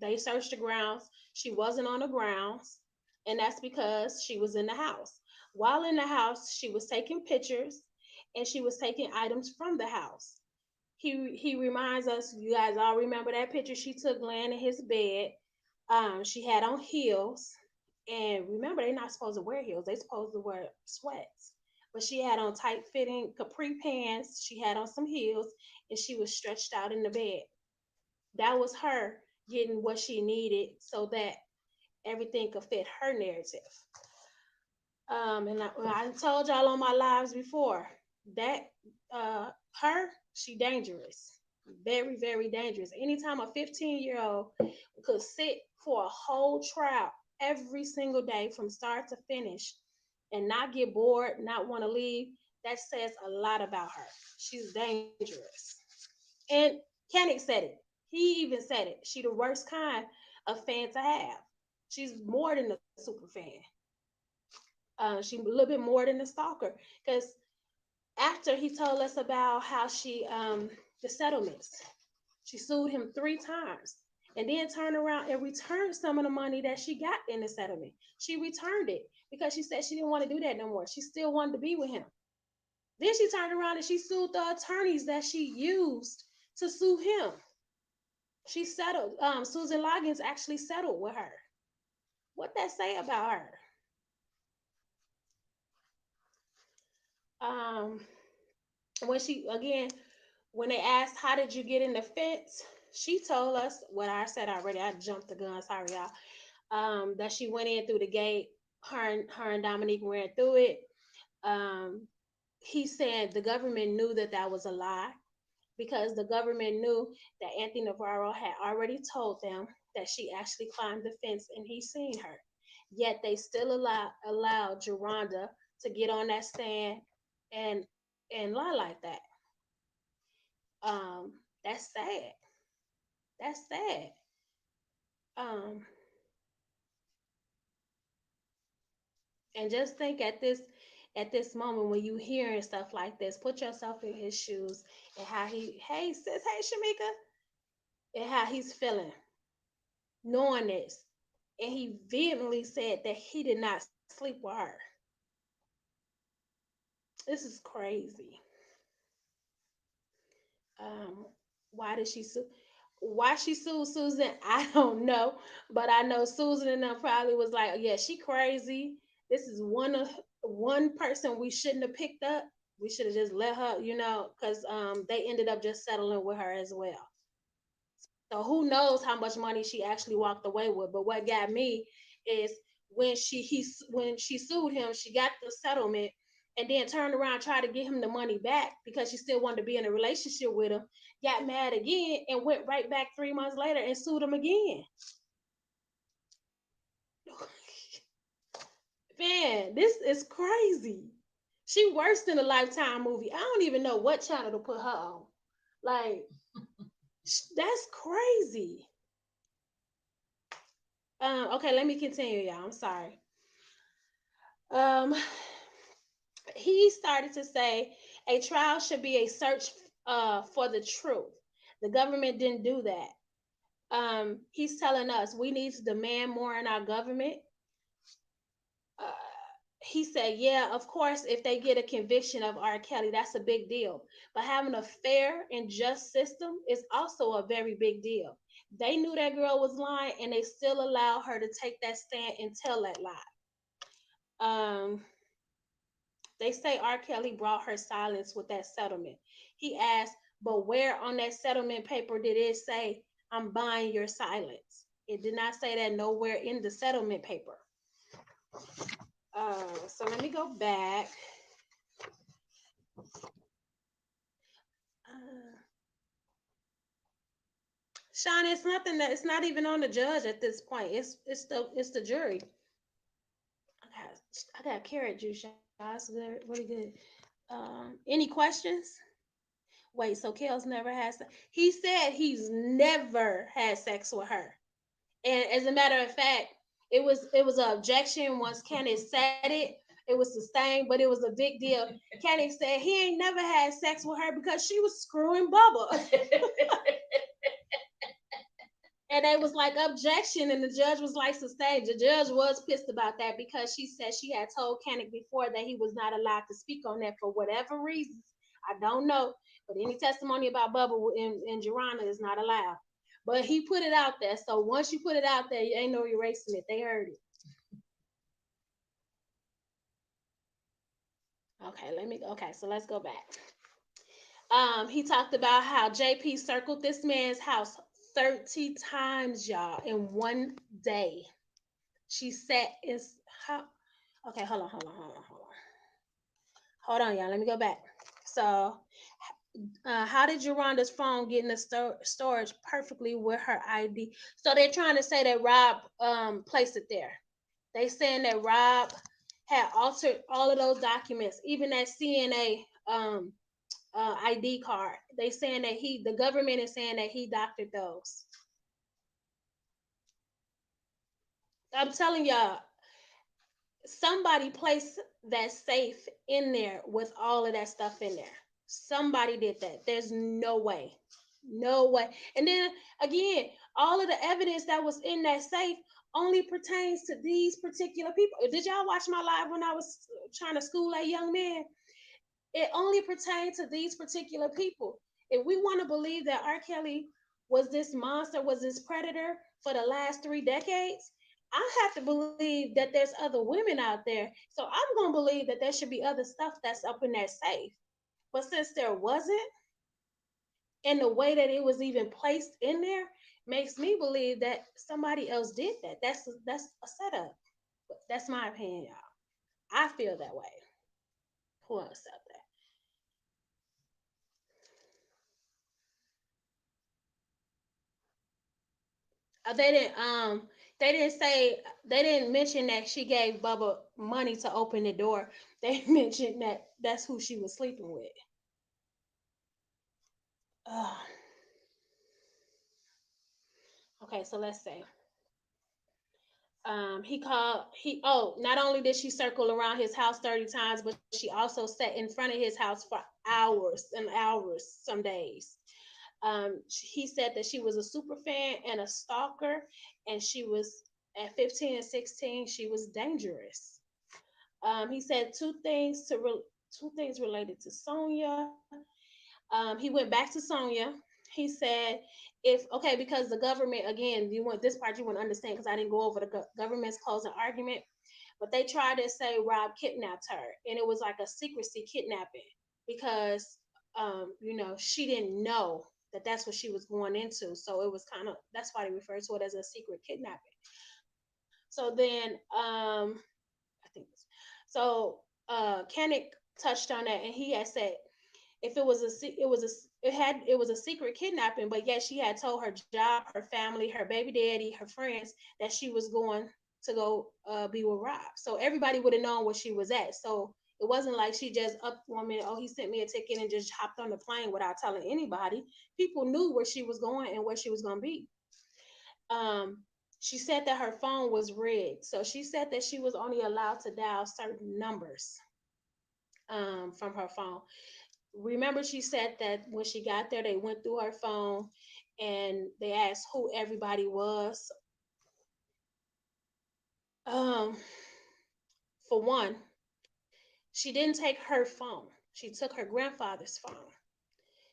they searched the grounds. She wasn't on the grounds, and that's because she was in the house. While in the house, she was taking pictures and she was taking items from the house. He reminds us, you guys all remember that picture she took laying in his bed. She had on heels, and remember they're not supposed to wear heels; they're supposed to wear sweats. But she had on tight fitting capri pants. She had on some heels, and she was stretched out in the bed. That was her getting what she needed so that everything could fit her narrative. And I told y'all on my lives before that her, she dangerous, very very dangerous. Anytime a 15-year-old could sit for a whole trial every single day from start to finish and not get bored, not want to leave, that says a lot about her. She's dangerous. And Kennick said it. He even said it. She the worst kind of fan to have. She's more than a super fan. She a little bit more than a stalker. Because after he told us about how she the settlements, she sued him 3 times, and then turned around and returned some of the money that she got in the settlement. She returned it because she said she didn't want to do that no more. She still wanted to be with him. Then she turned around and she sued the attorneys that she used to sue him. She settled. Susan Loggins actually settled with her. What that say about her? Um, when she again, when they asked how did you get in the fence, she told us what I said already. I jumped the gun. Sorry, y'all. That she went in through the gate. Her and Dominique ran through it. Um, he said the government knew that that was a lie, because the government knew that Anthony Navarro had already told them that she actually climbed the fence and he seen her. Yet they still allowed Geronda to get on that stand and and lie like that. That's sad. That's sad. Um, and just think at this. at this moment when you hearing stuff like this, put yourself in his shoes and how he, hey sis, hey Shamika, and how he's feeling, knowing this. And he vehemently said that he did not sleep with her. This is crazy. Um, why did she sue? Why she sued Susan? I don't know, but I know Susan and them probably was like, "Yeah, she crazy. This is one person we shouldn't have picked up. We should have just let her, because they ended up just settling with her as well. So who knows how much money she actually walked away with? But what got me is when she sued him, she got the settlement and then turned around and tried to get him the money back because she still wanted to be in a relationship with him, got mad again and went right back 3 months later and sued him again. Man, this is crazy. She worse than a Lifetime movie. I don't even know what channel to put her on. Like, that's crazy. Okay, let me continue, y'all. I'm sorry. Um, he started to say a trial should be a search for the truth. The government didn't do that. He's telling us we need to demand more in our government. Uh, he said, yeah, of course, if they get a conviction of R. Kelly, that's a big deal. But having a fair and just system is also a very big deal. They knew that girl was lying and they still allowed her to take that stand and tell that lie. Um, They say R. Kelly brought her silence with that settlement. He asked, but where on that settlement paper did it say, I'm buying your silence? It did not say that nowhere in the settlement paper. So let me go back. Uh, Sean, it's nothing that it's not even on the judge at this point. It's the jury. I got carrot juice, y'all. It's really good. Any questions? Wait, so Kels never has. He said he's never had sex with her, and as a matter of fact, it was an objection. Once Kenneth said it, it was sustained, but it was a big deal. Kenneth said he ain't never had sex with her because she was screwing Bubba. And they was like objection, and the judge was like sustained. The judge was pissed about that because she said she had told Kenneth before that he was not allowed to speak on that for whatever reasons. I don't know, but any testimony about Bubba and Joanna is not allowed. But he put it out there, so once you put it out there, you ain't no erasing it. They heard it. Okay, so let's go back. He talked about how JP circled this man's house 30 times, y'all, in one day. She sat is how okay, hold on, y'all. Let me go back. So, how did Geronda's phone get in the storage perfectly with her ID? So they're trying to say that Rob placed it there. They saying that Rob had altered all of those documents, even that CNA ID card. They saying that the government is saying that he doctored those. I'm telling y'all, somebody placed that safe in there with all of that stuff in there. Somebody did that. There's no way. No way. And then again, all of the evidence that was in that safe only pertains to these particular people. Did y'all watch my live when I was trying to school a young man? It only pertained to these particular people. If we want to believe that R. Kelly was this monster, was this predator for the last 3 decades, I have to believe that there's other women out there. So I'm going to believe that there should be other stuff that's up in that safe. But since there wasn't, and the way that it was even placed in there makes me believe that somebody else did that. That's a setup. That's my opinion, y'all. I feel that way. Who else out there? They didn't they didn't mention that she gave Bubba money to open the door. They mentioned that that's who she was sleeping with. Uh, okay, so let's say He called he not only did she circle around his house 30 times, but she also sat in front of his house for hours and hours some days. He said that she was a super fan and a stalker, and she was at 15 and 16, she was dangerous. He said two things related to Sonia. He went back to Sonia. He said, if okay, because the government, again, you want this part you want to understand because I didn't go over the government's closing argument, but they tried to say Rob kidnapped her, and it was like a secrecy kidnapping because, she didn't know that that's what she was going into. So it was kind of that's why they refer to it as a secret kidnapping. So then, I think so. Kennick touched on that, and he had said if it was it was a secret kidnapping, but yet she had told her job, her family, her baby daddy, her friends that she was going to go be with Rob. So everybody would have known where she was at. So it wasn't like she just up one minute, oh, he sent me a ticket and just hopped on the plane without telling anybody. People knew where she was going and where she was going to be. Um, she said that her phone was rigged. So she said that she was only allowed to dial certain numbers from her phone. Remember, she said that when she got there, they went through her phone and they asked who everybody was. Um, for one, she didn't take her phone. She took her grandfather's phone.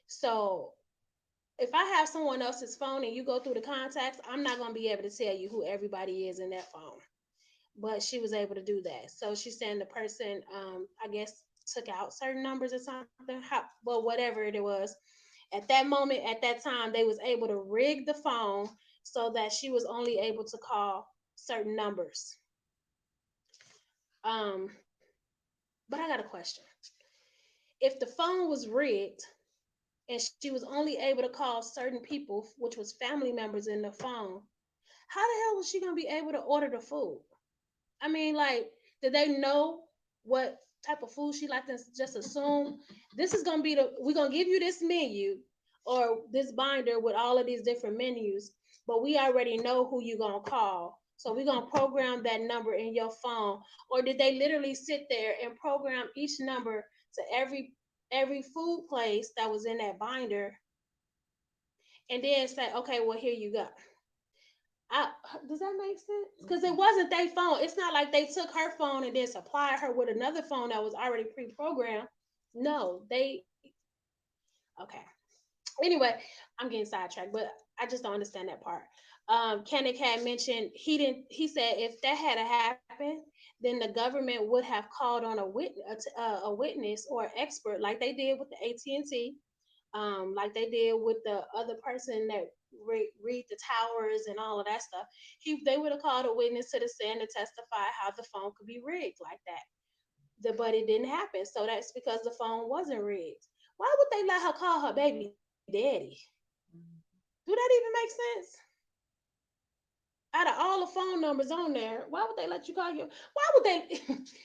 So if I have someone else's phone and you go through the contacts, I'm not going to be able to tell you who everybody is in that phone. But she was able to do that. So she's saying the person, I guess, took out certain numbers or something. Well, whatever it was. At that moment, at that time, they was able to rig the phone so that she was only able to call certain numbers. Um, but I got a question. If the phone was rigged and she was only able to call certain people, which was family members in the phone, how the hell was she gonna be able to order the food? I mean, like, did they know what type of food she liked and just assume this is gonna be we're gonna give you this menu or this binder with all of these different menus, but we already know who you're gonna call. So we're gonna program that number in your phone. Or did they literally sit there and program each number to every food place that was in that binder and then say, okay, well here you go. I, does that make sense? Because it wasn't their phone. It's not like they took her phone and then supplied her with another phone that was already pre-programmed. No, they okay. Anyway, I'm getting sidetracked, but I just don't understand that part. Kennick had mentioned he didn't. He said if that had happened, then the government would have called on a witness or expert like they did with the AT&T, like they did with the other person that read the towers and all of that stuff. They would have called a witness to the stand to testify how the phone could be rigged like that. But it didn't happen, so that's because the phone wasn't rigged. Why would they let her call her baby daddy? Do that even make sense? Out of all the phone numbers on there, why would they let you call your? Why would they?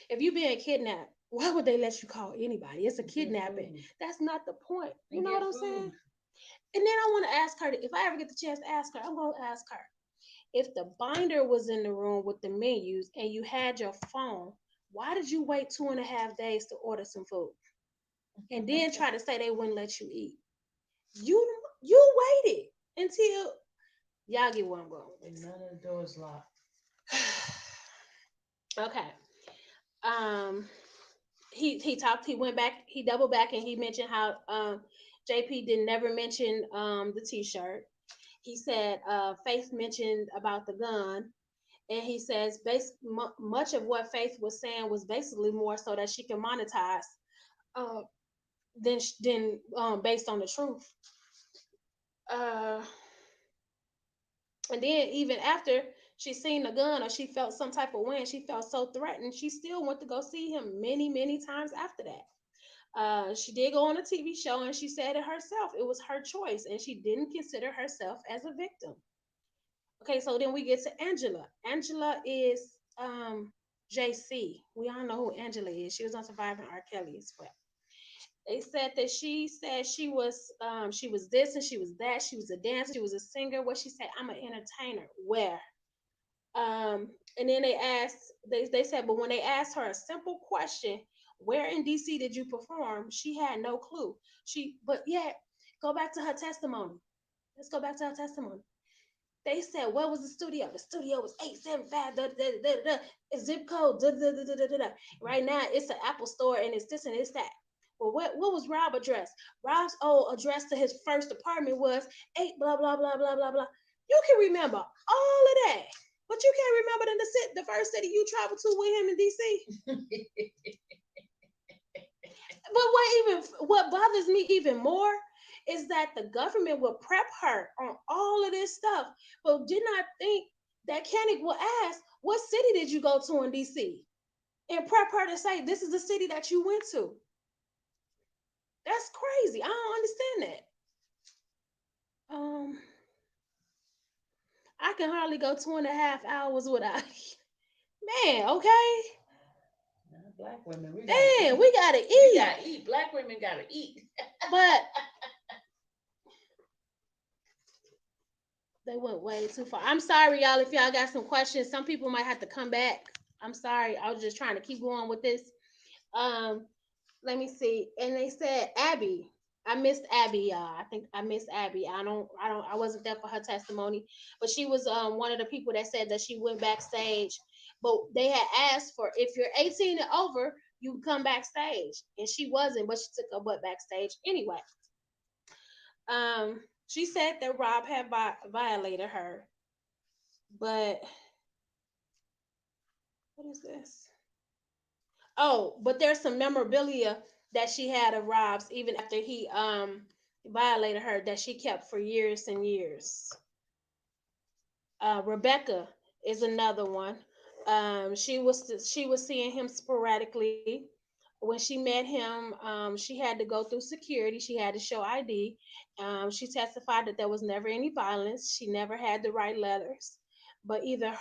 If you being kidnapped, why would they let you call anybody? It's a kidnapping. That's not the point. You know what I'm saying? And then I want to ask her, if I ever get the chance to ask her, I'm going to ask her if the binder was in the room with the menus and you had your phone, why did you wait 2.5 days to order some food and then try to say they wouldn't let you eat? You waited until y'all get where I'm going with this. None of the doors locked. Okay. Um, he went back, he doubled back, and he mentioned how JP did never mention the T-shirt. He said Faith mentioned about the gun, and he says much of what Faith was saying was basically more so that she can monetize uh, than based on the truth. Uh, and then even after she seen the gun or she felt some type of wind, she felt so threatened, she still went to go see him many times after that. She did go on a TV show and she said it herself. It was her choice and she didn't consider herself as a victim. Okay, so then we get to Angela. Angela is JC. We all know who Angela is. She was on Surviving R. Kelly as well. They said she was this and she was that. She was a dancer. She was a singer. What she said, I'm an entertainer. Where? And then they said, but when they asked her a simple question, where in DC did you perform? She had no clue. But yet, go back to her testimony. Let's go back to her testimony. They said, where was the studio? The studio was 875, zip code, da, da, da, da, da, da. Right now, it's an Apple store and it's this and it's that. Well, what was Rob's address? Rob's old address to his first apartment was 8, blah, blah, blah, blah, blah, blah. You can remember all of that, but you can't remember the first city you traveled to with him in DC. But what bothers me even more is that the government will prep her on all of this stuff, but did not think that Koenig will ask, what city did you go to in DC? And prep her to say, this is the city that you went to. That's crazy. I don't understand that. I can hardly go 2.5 hours without man, okay? Black women, we gotta Damn, eat. we gotta We eat. gotta eat. Black women gotta eat. But they went way too far. I'm sorry, y'all, if y'all got some questions. Some people might have to come back. I'm sorry. I was just trying to keep going with this. Um, Let me see. And they said Abby. I missed Abby, y'all. I think I missed Abby. I wasn't there for her testimony. But she was one of the people that said that she went backstage. But they had asked for, if you're 18 and over, you can come backstage. And she wasn't, but she took her butt backstage anyway. She said that Rob had violated her. But what is this? Oh, but there's some memorabilia that she had of Rob's even after he violated her that she kept for years and years. Rebecca is another one. She was seeing him sporadically. When she met him, she had to go through security. She had to show ID. She testified that there was never any violence. She never had to write letters, but either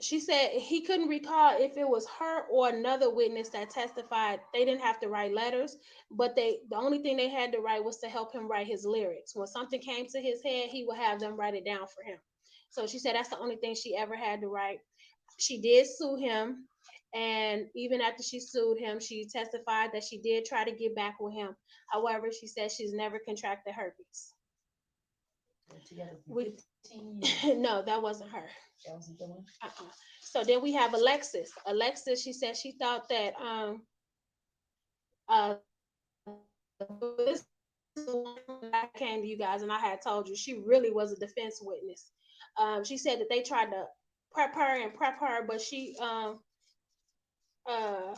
she said he couldn't recall if it was her or another witness that testified they didn't have to write letters, but the only thing they had to write was to help him write his lyrics. When something came to his head, he would have them write it down for him. So she said that's the only thing she ever had to write. She did sue him, and even after she sued him, she testified that she did try to get back with him. However, she said she's never contracted herpes. Together for We 15 years. no, that wasn't her. That wasn't the one. Uh-uh. So then we have Alexis. Alexis, she said she thought that this is the one that I came to you guys and I had told you she really was a defense witness. She said that they tried to prep her, but uh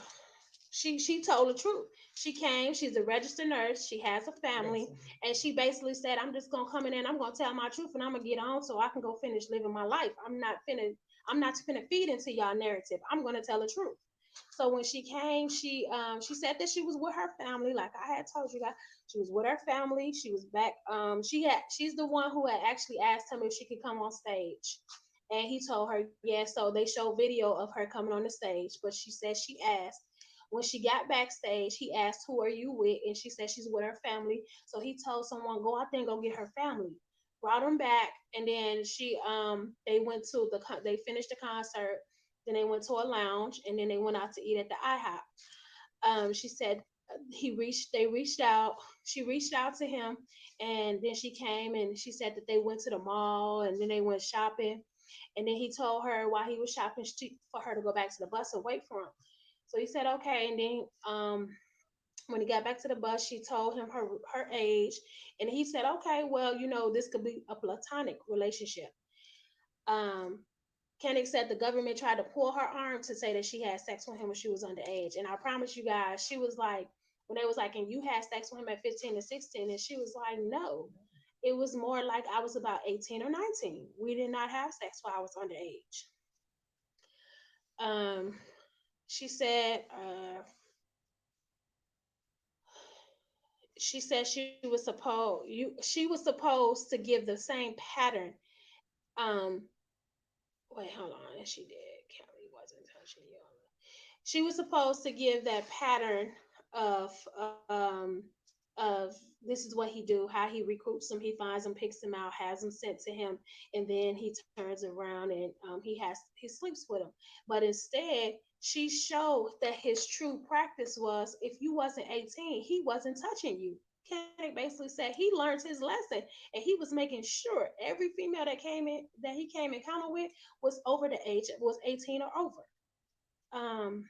she told the truth. She came, she's a registered nurse, she has a family, and she basically said, I'm just gonna come in and I'm gonna tell my truth and I'm gonna get on so I can go finish living my life. I'm not finna feed into y'all narrative. I'm gonna tell the truth. So when she came, she said that she was with her family, like I had told you guys. She was with her family. She was back. She's the one who had actually asked him if she could come on stage. And he told her yes. So they showed video of her coming on the stage. But she said she asked when she got backstage, he asked, "Who are you with?" And she said she's with her family. So he told someone, "Go out there and go get her family." Brought them back, and then they went to they finished the concert. Then they went to a lounge, and then they went out to eat at the IHOP. She said they reached out. She reached out to him, and then she came and she said that they went to the mall, and then they went shopping. And then he told her while he was shopping for her to go back to the bus and wait for him. So he said okay, and then when he got back to the bus, she told him her age, and he said, "Okay, well, this could be a platonic relationship." Um, Koenig said the government tried to pull her arm to say that she had sex with him when she was underage, and I promise you guys, she was like, when they was like, "And you had sex with him at 15 or 16," and she was like, "No." It was more like I was about 18 or 19. We did not have sex while I was underage. Um, she said she was supposed to give the same pattern. Um, Wait, hold on. And she did. Kelly wasn't touching you. She was supposed to give that pattern of of this is what he do, how he recruits them, he finds them, picks them out, has them sent to him, and then he turns around and he sleeps with them. But instead, she showed that his true practice was if you wasn't 18, he wasn't touching you. Kenny basically said he learned his lesson, and he was making sure every female that he came encounter with was over the age was 18 or over. Um,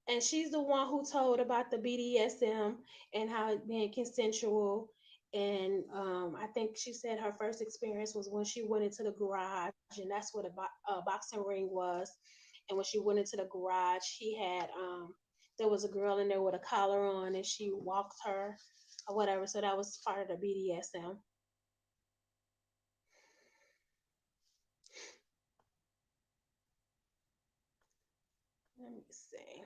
and she's the one who told about the BDSM and how it being consensual. And I think she said her first experience was when she went into the garage, and that's what a boxing ring was. And when she went into the garage, he had there was a girl in there with a collar on, and she walked her or whatever. So that was part of the BDSM. Let me see.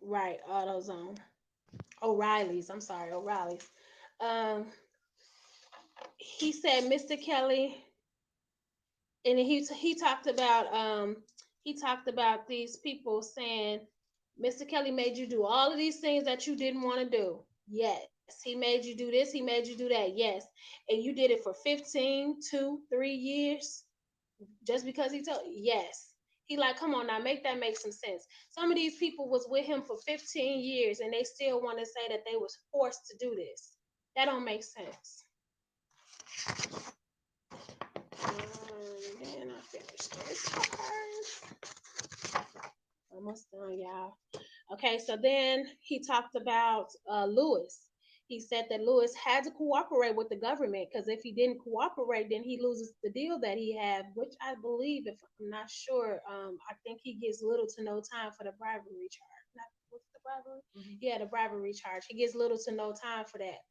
Right, AutoZone. O'Reilly's. I'm sorry, O'Reilly's. Um, he said Mr. Kelly, and he talked about these people saying Mr. Kelly made you do all of these things that you didn't want to do. Yes, he made you do this, he made you do that. Yes, and you did it for 15, 2, 3 years just because he told. Yes, he like, come on now, make that make some sense. Some of these people was with him for 15 years and they still want to say that they was forced to do this. That don't make sense. And then I finished this part. Almost done, y'all. Okay, so then he talked about Lewis. He said that Lewis had to cooperate with the government because if he didn't cooperate, then he loses the deal that he had, which I believe, if I'm not sure, I think he gets little to no time for the bribery charge. Not what's the bribery? Mm-hmm. Yeah, the bribery charge. He gets little to no time for that.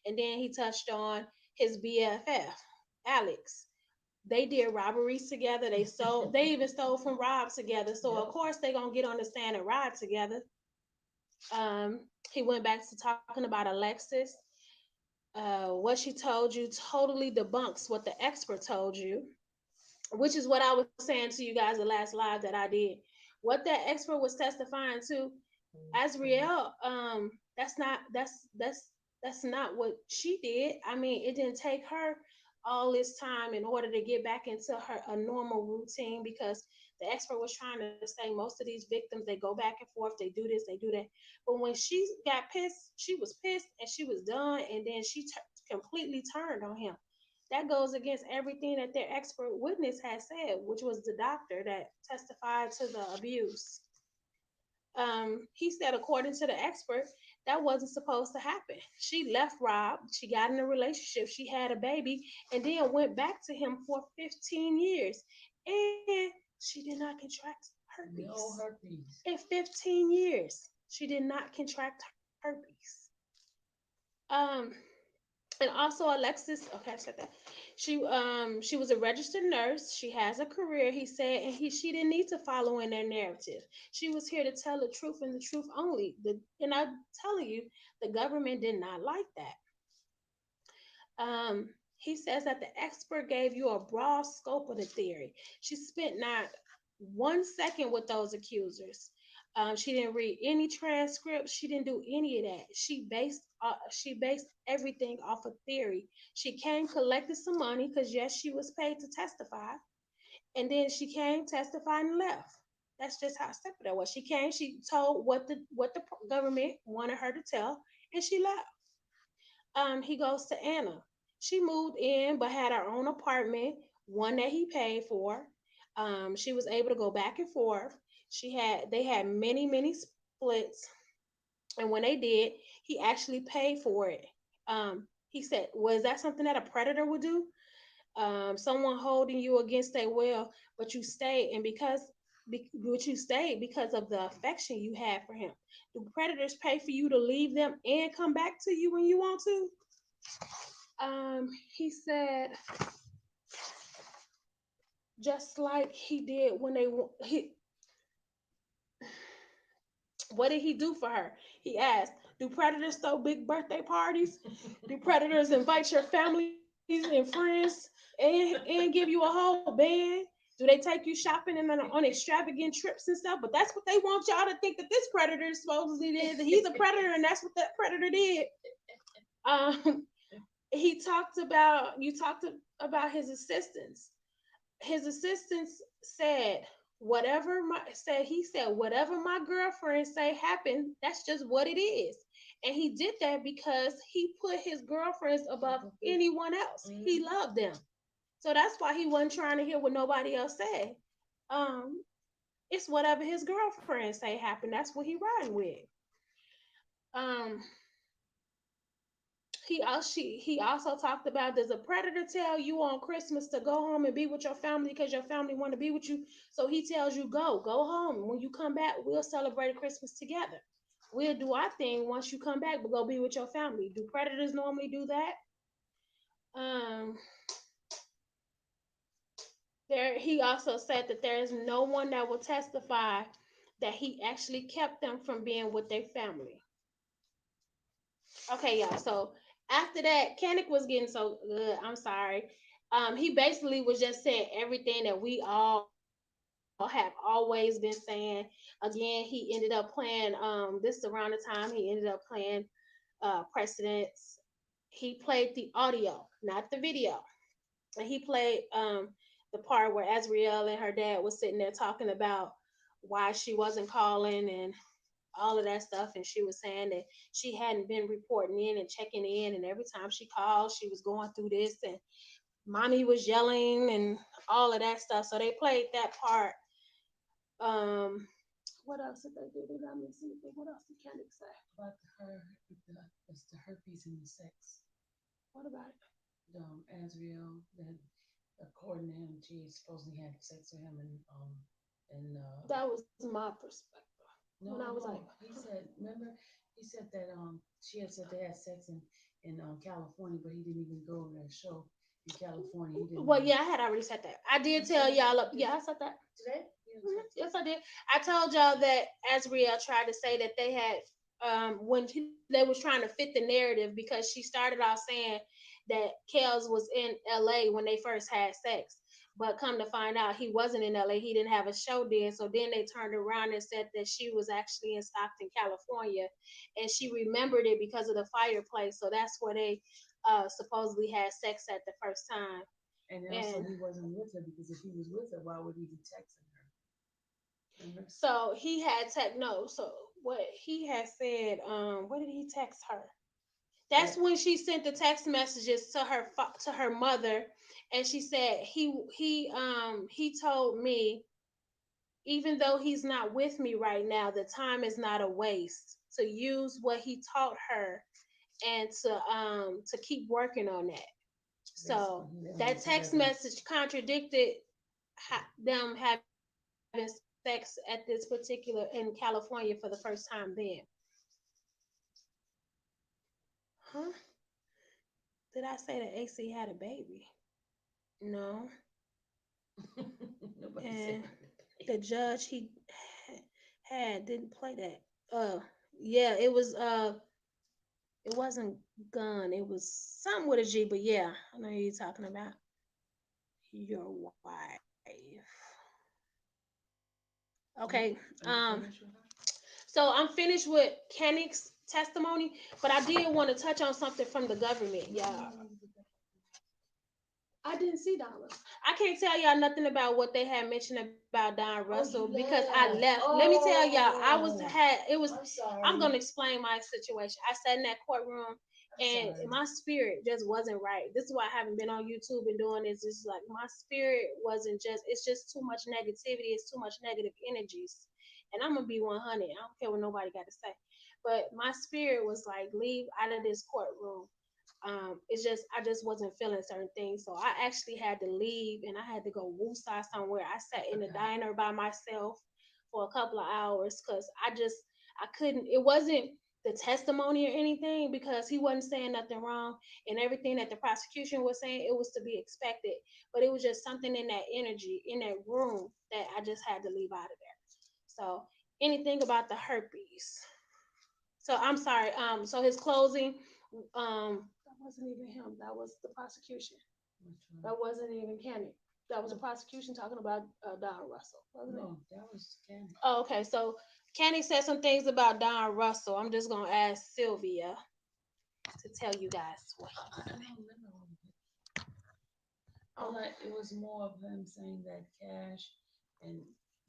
And then he touched on his BFF, Alex. They did robberies together. They even stole from Rob together. So of course they gonna get on the stand and ride together. He went back to talking about Alexis. What she told you totally debunks what the expert told you, which is what I was saying to you guys the last live that I did. What that expert was testifying to, Azriel, that's not what she did. I mean, it didn't take her all this time in order to get back into her a normal routine because the expert was trying to say most of these victims they go back and forth, they do this, they do that. But when she got pissed, she was pissed and she was done, and then she completely turned on him. That goes against everything that their expert witness had said, which was the doctor that testified to the abuse. He said, according to the expert, that wasn't supposed to happen. She left Rob, she got in a relationship, she had a baby, and then went back to him for 15 years. And she did not contract herpes. No herpes. In 15 years, she did not contract herpes. Um, and also Alexis, okay, I said that. She was a registered nurse. She has a career, he said, and she didn't need to follow in their narrative. She was here to tell the truth and the truth only. And I'm telling you, the government did not like that. He says that the expert gave you a broad scope of the theory. She spent not 1 second with those accusers. She didn't read any transcripts. She didn't do any of that. She based everything off of theory. She came, collected some money because yes, she was paid to testify, and then she came, testified, and left. That's just how simple that was. She came, she told what the government wanted her to tell, and she left. He goes to Anna. She moved in but had her own apartment, one that he paid for. She was able to go back and forth. They had many splits, and when they did, he actually paid for it. He said, "Was that something that a predator would do? Someone holding you against their will, but you stayed, and but you stayed because of the affection you had for him. Do predators pay for you to leave them and come back to you when you want to?" He said, just like he did when he what did he do for her? He asked, "Do predators throw big birthday parties? Do predators invite your families and friends and give you a whole band? Do they take you shopping and on extravagant trips and stuff? But that's what they want y'all to think that this predator supposedly did. That he's a predator and that's what that predator did. Um, he talked about you talked about his assistants. His assistants said whatever my girlfriend say happened, that's just what it is. And he did that because he put his girlfriends above anyone else. He loved them. So that's why he wasn't trying to hear what nobody else said. Um, it's whatever his girlfriend say happened. That's what he riding with. Um, he also talked about, does a predator tell you on Christmas to go home and be with your family because your family want to be with you? So he tells you go home. When you come back, we'll celebrate Christmas together. We'll do our thing once you come back, but go be with your family. Do predators normally do that? Um, there he also said that there is no one that will testify that he actually kept them from being with their family. Okay, y'all. So after that, Kanik was getting so good. I'm sorry. He basically was just saying everything that we all have always been saying. Again, he ended up playing. This is around the time he ended up playing precedents. He played the audio, not the video, and he played the part where Azriel and her dad was sitting there talking about why she wasn't calling and all of that stuff. And she was saying that she hadn't been reporting in and checking in, and every time she called, she was going through this, and mommy was yelling and all of that stuff. So they played that part. Um, what else did they do? Did I miss anything? What else did Candy say? About it's the herpes and the sex. What about it? Azriel, that according to him, she supposedly had sex with him, and That was my perspective. When I no, was like, no. He said, remember, he said that she had said they had sex in California, but he didn't even go to that show in California. He didn't. well, yeah, I had already said that. I did tell y'all. Yeah, I said that. Today? Yes, I did. I told y'all that Azriel tried to say that they had they was trying to fit the narrative because she started off saying that Kels was in LA when they first had sex. But come to find out he wasn't in LA. He didn't have a show then. So then they turned around and said that she was actually in Stockton, California, and she remembered it because of the fireplace. So that's where they supposedly had sex at the first time. And also, he wasn't with her because if he was with her, why would he be texting her? Remember? So he had tech no. So what he had said, what did he text her? That's when she sent the text messages to her mother, and she said he told me, even though he's not with me right now, the time is not a waste to use what he taught her and to keep working on that. So that text message contradicted them having sex at this particular in California for the first time then. Huh? Did I say that AC had a baby? No. And the judge he had didn't play that. Yeah, it wasn't gun. It was something with a G, but yeah, I know who you're talking about. Your wife. Okay. So I'm finished with Kennick's testimony, but I did want to touch on something from the government, y'all. I didn't see Dollars. I can't tell y'all nothing about what they had mentioned about Don Russell because I left. Let me tell y'all, I'm gonna explain my situation. I sat in that courtroom and my spirit just wasn't right. This is why I haven't been on YouTube and doing this. It's like my spirit wasn't just. It's just too much negativity. It's too much negative energies, and I'm gonna be 100. I don't care what nobody got to say, but my spirit was like, leave out of this courtroom. It's just I just wasn't feeling certain things, so I actually had to leave and I had to go woosah somewhere. I sat in the diner by myself for a couple of hours because I couldn't. It wasn't the testimony or anything because he wasn't saying nothing wrong, and everything that the prosecution was saying, it was to be expected. But it was just something in that energy in that room that I just had to leave out of there. So anything about the herpes. So I'm sorry. So his closing. That wasn't even him. That was the prosecution. That wasn't even Kenny. That was a No, prosecution talking about Don Russell, wasn't it? no, that was Candy. Oh, okay. So Kenny said some things about Don Russell. I'm just gonna ask Sylvia to tell you guys what he I said. don't remember all of it. Oh, It was more of him saying that Cash and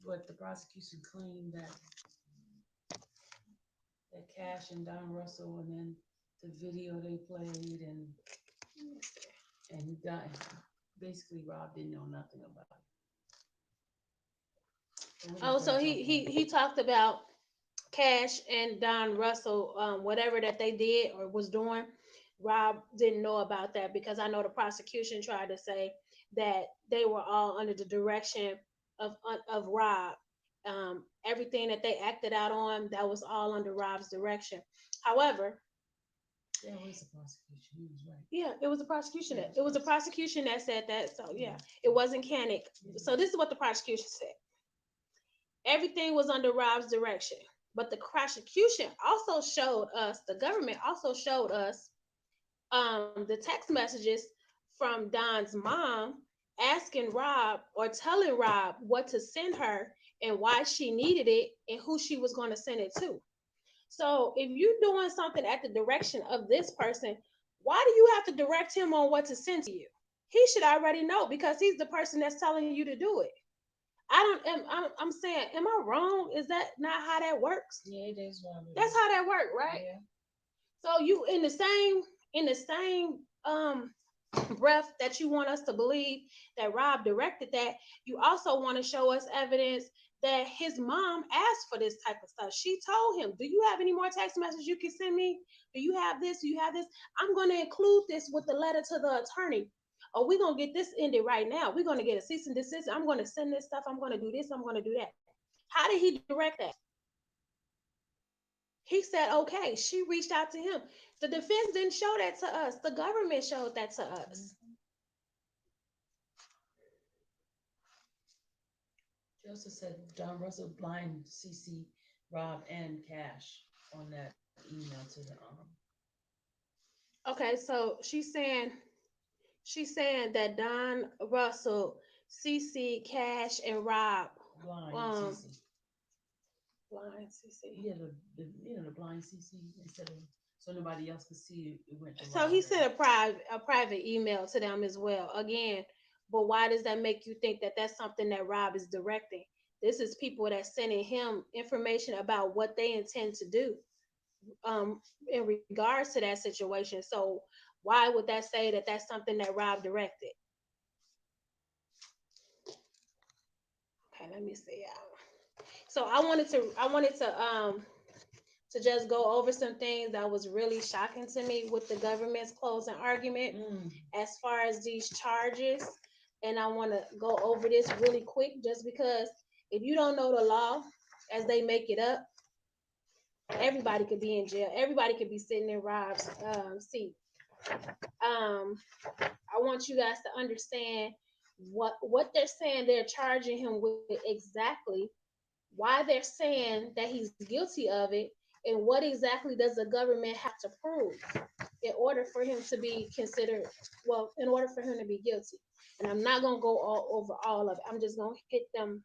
what the prosecution claimed that Cash and Don Russell, and then the video they played, and Don, basically Rob didn't know nothing about it. So we're oh, just so gonna talk about it. he talked about Cash and Don Russell, whatever that they did or was doing. Rob didn't know about that because I know the prosecution tried to say that they were all under the direction of Rob. Everything that they acted out on, that was all under Rob's direction. However, That was the prosecution. He was right. yeah, it was the prosecution. Yeah, It was the prosecution that said that. So yeah, it wasn't Canic. So this is what the prosecution said. Everything was under Rob's direction. But the prosecution also showed us, the government also showed us the text messages from Don's mom asking Rob or telling Rob what to send her and why she needed it and who she was going to send it to. So if you're doing something at the direction of this person, why do you have to direct him on what to send to you? He should already know because he's the person that's telling you to do it. I don't. I'm saying, am I wrong? Is that not how that works? Yeah, it is one of That's them. how that works, right? Yeah. So you in the same breath that you want us to believe that Rob directed that, you also want to show us evidence that his mom asked for this type of stuff. She told him, "Do you have any more text messages you can send me? Do you have this? Do you have this? I'm going to include this with the letter to the attorney. Or we're going to get this ended right now. We're going to get a cease and desist. I'm going to send this stuff. I'm going to do this. I'm going to do that." How did he direct that? He said, okay. She reached out to him. The defense didn't show that to us. The government showed that to us. Mhm. She also said Don Russell blind CC Rob and Cash on that email to the Okay, so she's saying that Don Russell, CC, Cash, and Rob, blind um, CC. blind CC. Yeah, the blind CC instead of so nobody else could see it. It went to So Rob he and sent a private email to them as well. Again, but why does that make you think that that's something that Rob is directing? This is people that's sending him information about what they intend to do in regards to that situation. So why would that say that that's something that Rob directed? Okay, let me see. So I wanted to just go over some things that was really shocking to me with the government's closing argument Mm. as far as these charges. And I want to go over this really quick just because if you don't know the law as they make it up, everybody could be in jail. Everybody could be sitting in Rob's seat. Um, I want you guys to understand what they're saying they're charging him with exactly, why they're saying that he's guilty of it, and what exactly does the government have to prove in order for him to be considered, well, in order for him to be guilty. And I'm not going to go all over all of it. I'm just going to hit them,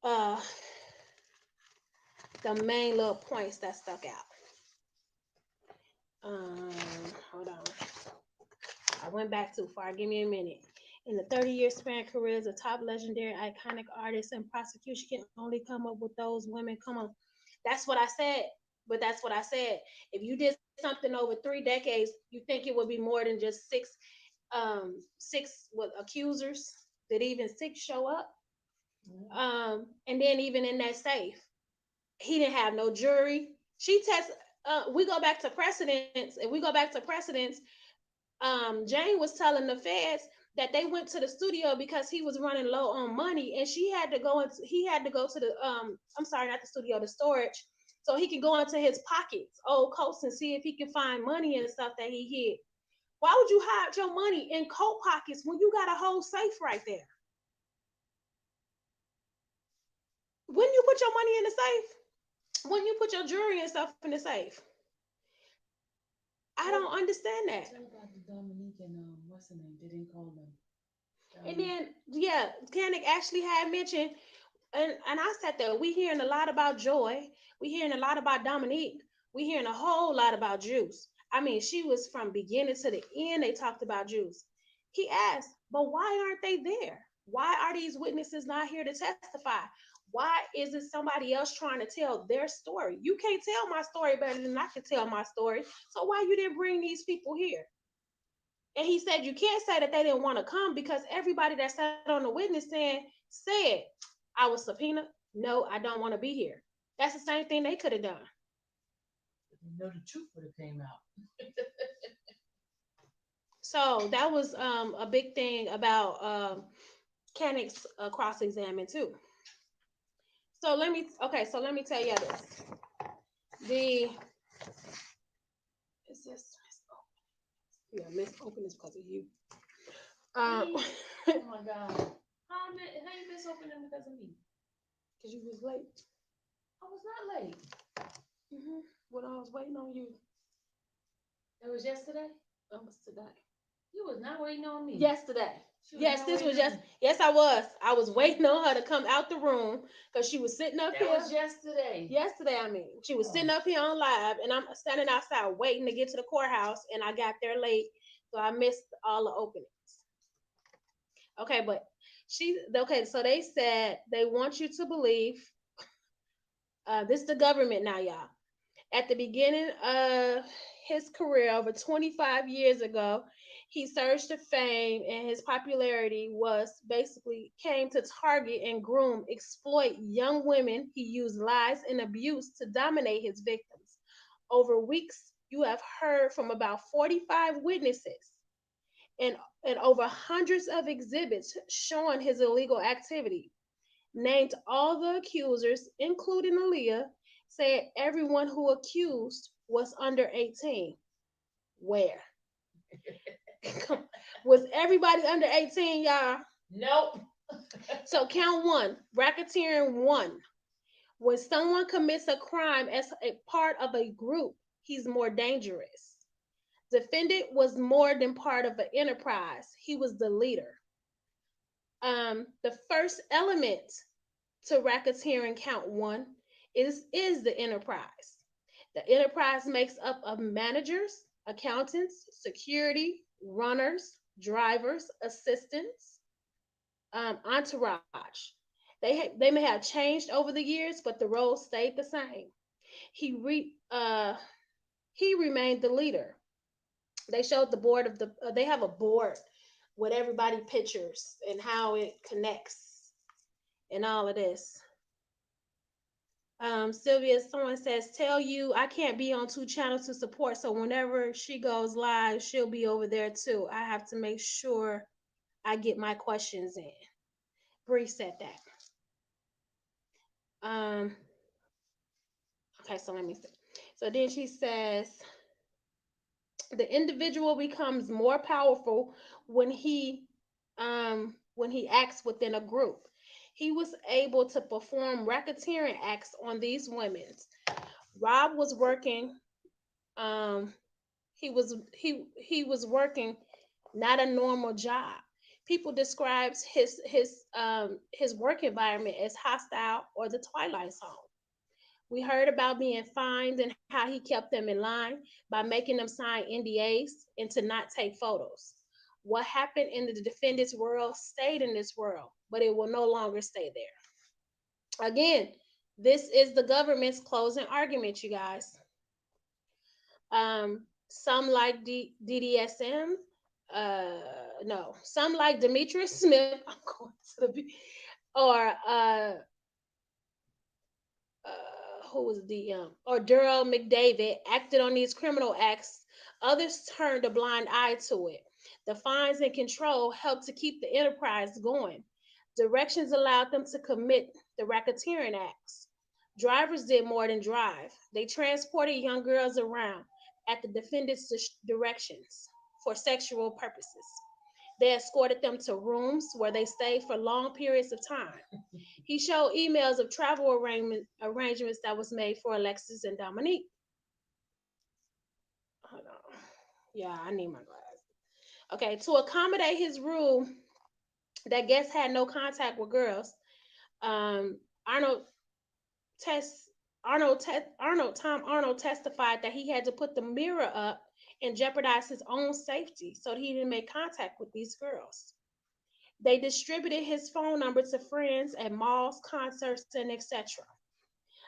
uh the main little points that stuck out. um Hold on, I went back too far. Give me a minute. In the 30-year span careers of top legendary iconic artists, and prosecution can only come up with those women. Come on. That's what I said. But that's what I said. If you did something over 3 decades, you think it would be more than just six what accusers? Did even six show up? Mm. And then even in that safe, he didn't have no jury. She test we go back to precedents. If we go back to precedents, Jane was telling the feds that they went to the studio because he was running low on money, and he had to go to the I'm sorry, not the studio, the storage, so he could go into his pockets, old coats, and see if he can find money and stuff that he hid. Why would you hide your money in coat pockets when you got a whole safe right there? Wouldn't you put your money in the safe? Wouldn't you put your jewelry and stuff in the safe? I Tell, don't understand that. tell about the Dominique and what's her name? They didn't call them. And then yeah, Kanik actually had mentioned, and I said that we hearing a lot about Joy, we hearing a lot about Dominique, we hearing a whole lot about Juice. I mean, she was from beginning to the end. They talked about Juice. He asked, but why aren't they there? Why are these witnesses not here to testify? Why isn't somebody else trying to tell their story? You can't tell my story better than I can tell my story. So why you didn't bring these people here? And he said, you can't say that they didn't want to come because everybody that sat on the witness stand said, I was subpoenaed. No, I don't want to be here. That's the same thing they could have done. You know the truth would have came out. So that was a big thing about Kennick's cross examine too. So let me tell you this. The is this yeah, miss open this because of you. Me? Because Oh my God. How you miss opening because of me? you was late. I was not late. When I was waiting on you, It was yesterday. that was today. You was not waiting on me. Yesterday. She was Yes, not this was waiting on just. me. Yes, I was. I was waiting on her to come out the room because she was sitting up That here. was yesterday. Yesterday, I mean, she was sitting up here on live, and I'm standing outside waiting to get to the courthouse, and I got there late, so I missed all the openings. Okay, but so they said they want you to believe. This is the government now, y'all. At the beginning of his career, over 25 years ago, he surged to fame, and his popularity was basically came to target and groom, exploit young women. He used lies and abuse to dominate his victims. Over weeks, you have heard from about 45 witnesses and, and over hundreds of exhibits showing his illegal activity. Named all the accusers, including Aaliyah, said everyone who accused was under 18. Where? Was everybody under 18, y'all? Nope. So count one, racketeering one. When someone commits a crime as a part of a group, he's more dangerous. Defendant was more than part of an enterprise. He was the leader. The first element to racketeering count one is the enterprise. The enterprise makes up of managers, accountants, security, runners, drivers, assistants, entourage. They may have changed over the years, but the role stayed the same. He re, he remained the leader. They showed the board of the. They have a board with everybody pictures and how it connects and all of this. Sylvia, someone says, tell you I can't be on two channels to support. So whenever she goes live, she'll be over there too. I have to make sure I get my questions in. Bree said that. Okay, so let me see. So then she says, the individual becomes more powerful when he acts within a group. He was able to perform racketeering acts on these women. Rob was working he was working not a normal job. People describes his work environment as hostile or the Twilight Zone. We heard about being fined and how he kept them in line by making them sign NDAs and to not take photos. What happened in the defendant's world stayed in this world, but it will no longer stay there. Again, this is the government's closing argument, you guys. Some like DDSM. No, some like Demetrius Smith. I'm going to the or who was DM or Daryl McDavid acted on these criminal acts. Others turned a blind eye to it. The fines and control helped to keep the enterprise going. Directions allowed them to commit the racketeering acts. Drivers did more than drive. They transported young girls around at the defendant's directions for sexual purposes. They escorted them to rooms where they stayed for long periods of time. He showed emails of travel arrangements that was made for Alexis and Dominique. Hold on. Yeah, I need my glasses. Okay, to accommodate his rule, that guests had no contact with girls. Um, Arnold test Arnold testified that he had to put the mirror up and jeopardize his own safety so that he didn't make contact with these girls. They distributed his phone number to friends at malls, concerts, and etc.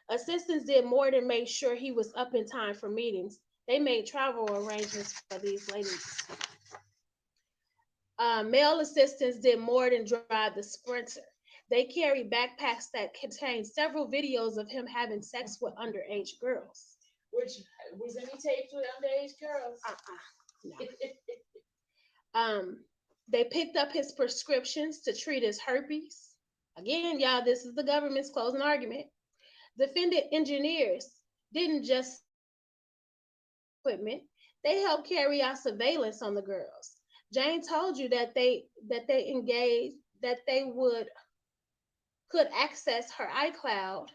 Assistants did more than make sure he was up in time for meetings. They made travel arrangements for these ladies. Male assistants did more than drive the Sprinter. They carried backpacks that contained several videos of him having sex with underage girls. Which was any tapes with underage girls? No. They picked up his prescriptions to treat his herpes. Again, y'all, this is the government's closing argument. Defendant engineers didn't just equipment; they helped carry out surveillance on the girls. Jane told you that they engaged that they would could access her iCloud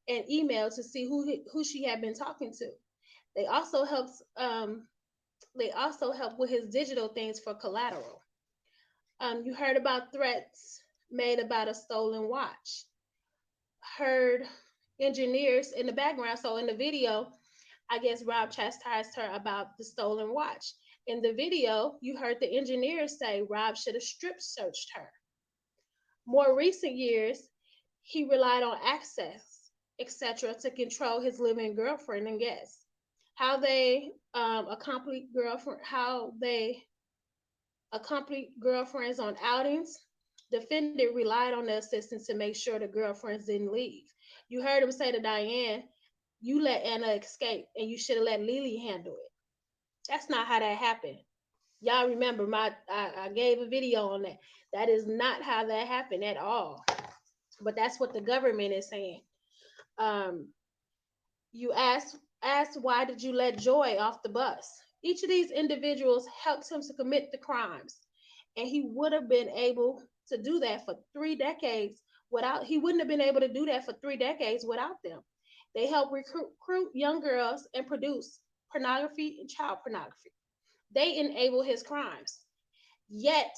and email to see who she had been talking to. They also helped with his digital things for collateral. You heard about threats made about a stolen watch. Heard engineers in the background. So in the video, I guess Rob chastised her about the stolen watch. In the video, you heard the engineers say Rob should have strip searched her. More recent years, he relied on access, etc., to control his living girlfriend and guests. How they accompanied girlfriends on outings. Defendant relied on the assistants to make sure the girlfriends didn't leave. You heard him say to Diane, "You let Anna escape, and you should have let Lily handle it." That's not how that happened. Y'all remember I gave a video on that. That is not how that happened at all. But that's what the government is saying. Um, you asked why did you let Joy off the bus? Each of these individuals helped him to commit the crimes, and he would have been able to do that for 3 decades without. He wouldn't have been able to do that for 3 decades without them. They helped recruit young girls and produce pornography and child pornography. They enable his crimes. Yet,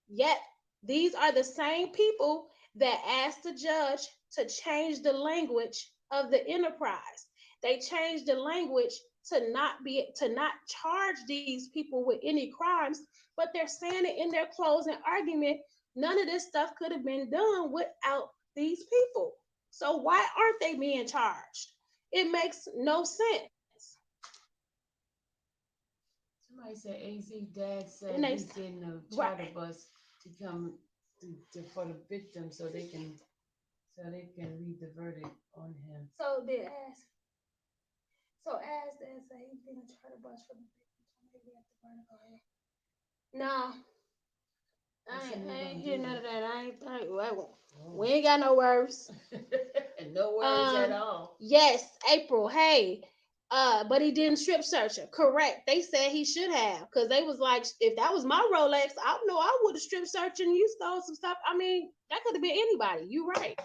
yet, these are the same people that asked the judge to change the language of the enterprise. They changed the language to not charge these people with any crimes, but they're saying it in their closing argument. None of this stuff could have been done without these people. So why aren't they being charged? It makes no sense. Somebody said AZ dad said And they he's getting a right. charter bus to come for the victim so they can read the verdict on him. So they asked. So as they say, he's getting a charter bus for the victim. So maybe at the vertical. No, I ain't hear none of that. We ain't got no words. No words at all. Yes, April. Hey, but he didn't strip search her. Correct. They said he should have, because they was like, if that was my Rolex, I know I would have strip searched and you stole some stuff. I mean, that could have been anybody. You right.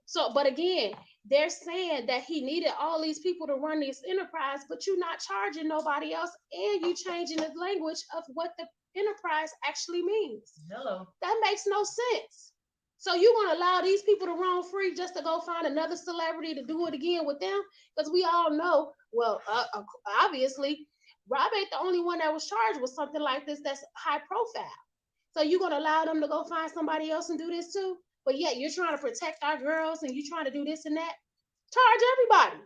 So, but again, they're saying that he needed all these people to run this enterprise, but you're not charging nobody else, and you changing the language of what the enterprise actually means. Hello. That makes no sense. So you want to allow these people to roam free just to go find another celebrity to do it again with them? Because we all know, well, obviously, Rob ain't the only one that was charged with something like this that's high profile. So you're going to allow them to go find somebody else and do this too? But yet you're trying to protect our girls and you're trying to do this and that. Charge everybody.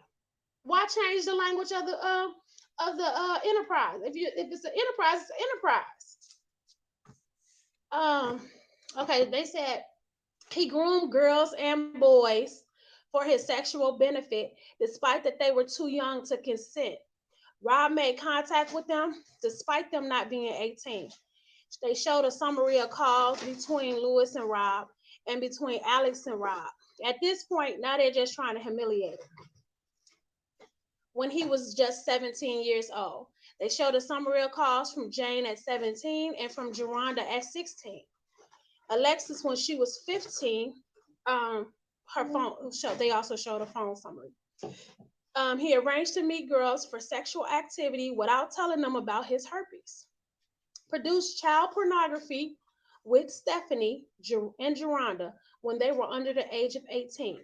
Why change the language of the enterprise? If it's an enterprise, it's an enterprise. Okay, they said he groomed girls and boys for his sexual benefit, despite that they were too young to consent. Rob made contact with them, despite them not being 18. They showed a summary of calls between Lewis and Rob, and between Alex and Rob. At this point, now they're just trying to humiliate him. When he was just 17 years old, they showed a summary of calls from Jane at 17 and from Geronda at 16. Alexis, when she was 15, her phone showed. They also showed a phone summary. He arranged to meet girls for sexual activity without telling them about his herpes. Produced child pornography with Stephanie and Geronda when they were under the age of 18.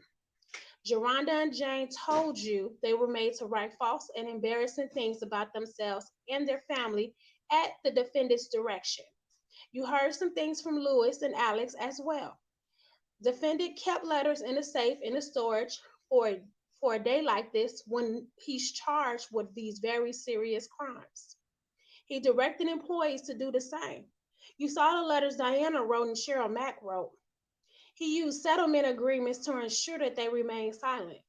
Geronda and Jane told you they were made to write false and embarrassing things about themselves and their family at the defendant's direction. You heard some things from Lewis and Alex as well. Defendant kept letters in a safe in the storage for for a day like this when he's charged with these very serious crimes. He directed employees to do the same. You saw the letters Diana wrote and Cheryl Mack wrote. He used settlement agreements to ensure that they remained silent.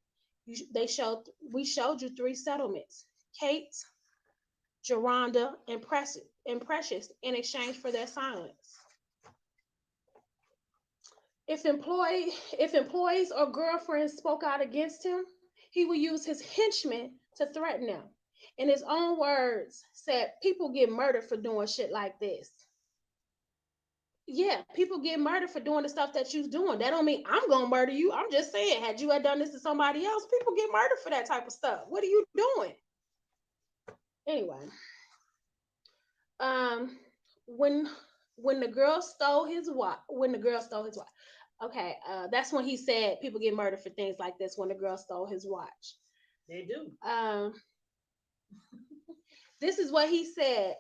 We showed you three settlements: Kate, Geronda, and Precious in exchange for their silence. If employees or girlfriends spoke out against him, he would use his henchmen to threaten them. In his own words, said people get murdered for doing shit like this. Yeah, people get murdered for doing the stuff that you're doing. That don't mean I'm gonna murder you. I'm just saying, had you had done this to somebody else, people get murdered for that type of stuff. What are you doing? Anyway, um, when the girl stole his watch, okay, that's when he said people get murdered for things like this. When the girl stole his watch, They do. This is what he said.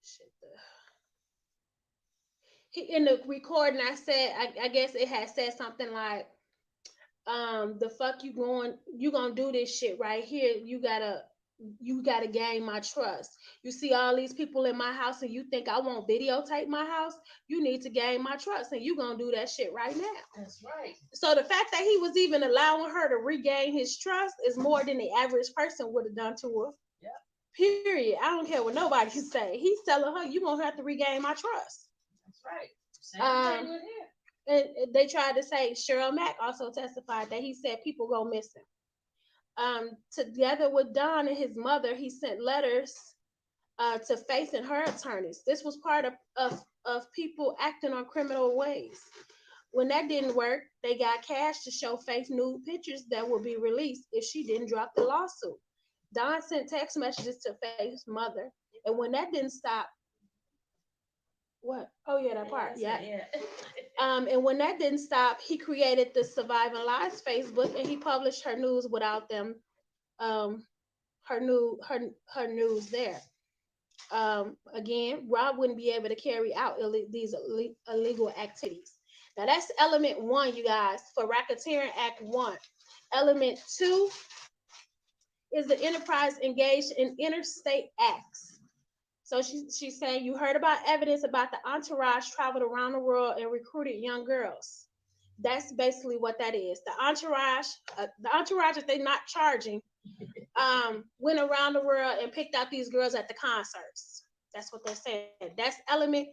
Shit, in the recording, I said, I guess it had said something like, the fuck you gonna do this shit right here. You gotta gain my trust. You see all these people in my house and you think I won't videotape my house? You need to gain my trust and you gonna do that shit right now. That's right. So the fact that he was even allowing her to regain his trust is more than the average person would have done to her. Yep. Period. I don't care what nobody say. He's telling her, you gonna have to regain my trust. That's right. Same thing with him. And they tried to say, Cheryl Mack also testified that he said people go missing. Together with Don and his mother, he sent letters to Faith and her attorneys. This was part of people acting on criminal ways. When that didn't work, they got cash to show Faith nude pictures that would be released if she didn't drop the lawsuit. Don sent text messages to Faith's mother, and when that didn't stop, what? Oh yeah, that part. Yeah. And when that didn't stop, he created the Surviving Lives Facebook, and he published her news without them, her news there. Again, Rob wouldn't be able to carry out these illegal activities. Now that's element 1, you guys, for Racketeering Act 1. Element 2 is the enterprise engaged in interstate acts. So she's saying you heard about evidence about the entourage traveled around the world and recruited young girls. That's basically what that is. The entourage that they're not charging, went around the world and picked out these girls at the concerts. That's what they're saying. That's element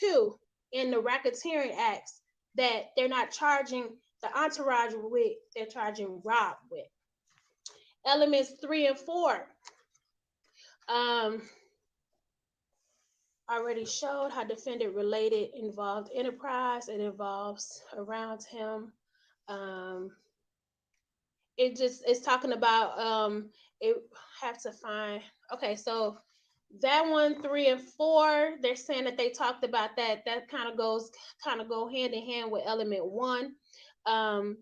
2 in the Racketeering Acts that they're not charging the entourage with, they're charging Rob with. Elements 3 and 4. Already showed how defendant related involved enterprise. It involves around him. It's talking about it have to find. Okay, so that 1, 3, and 4, they're saying that they talked about that. That kind of go hand in hand with element 1.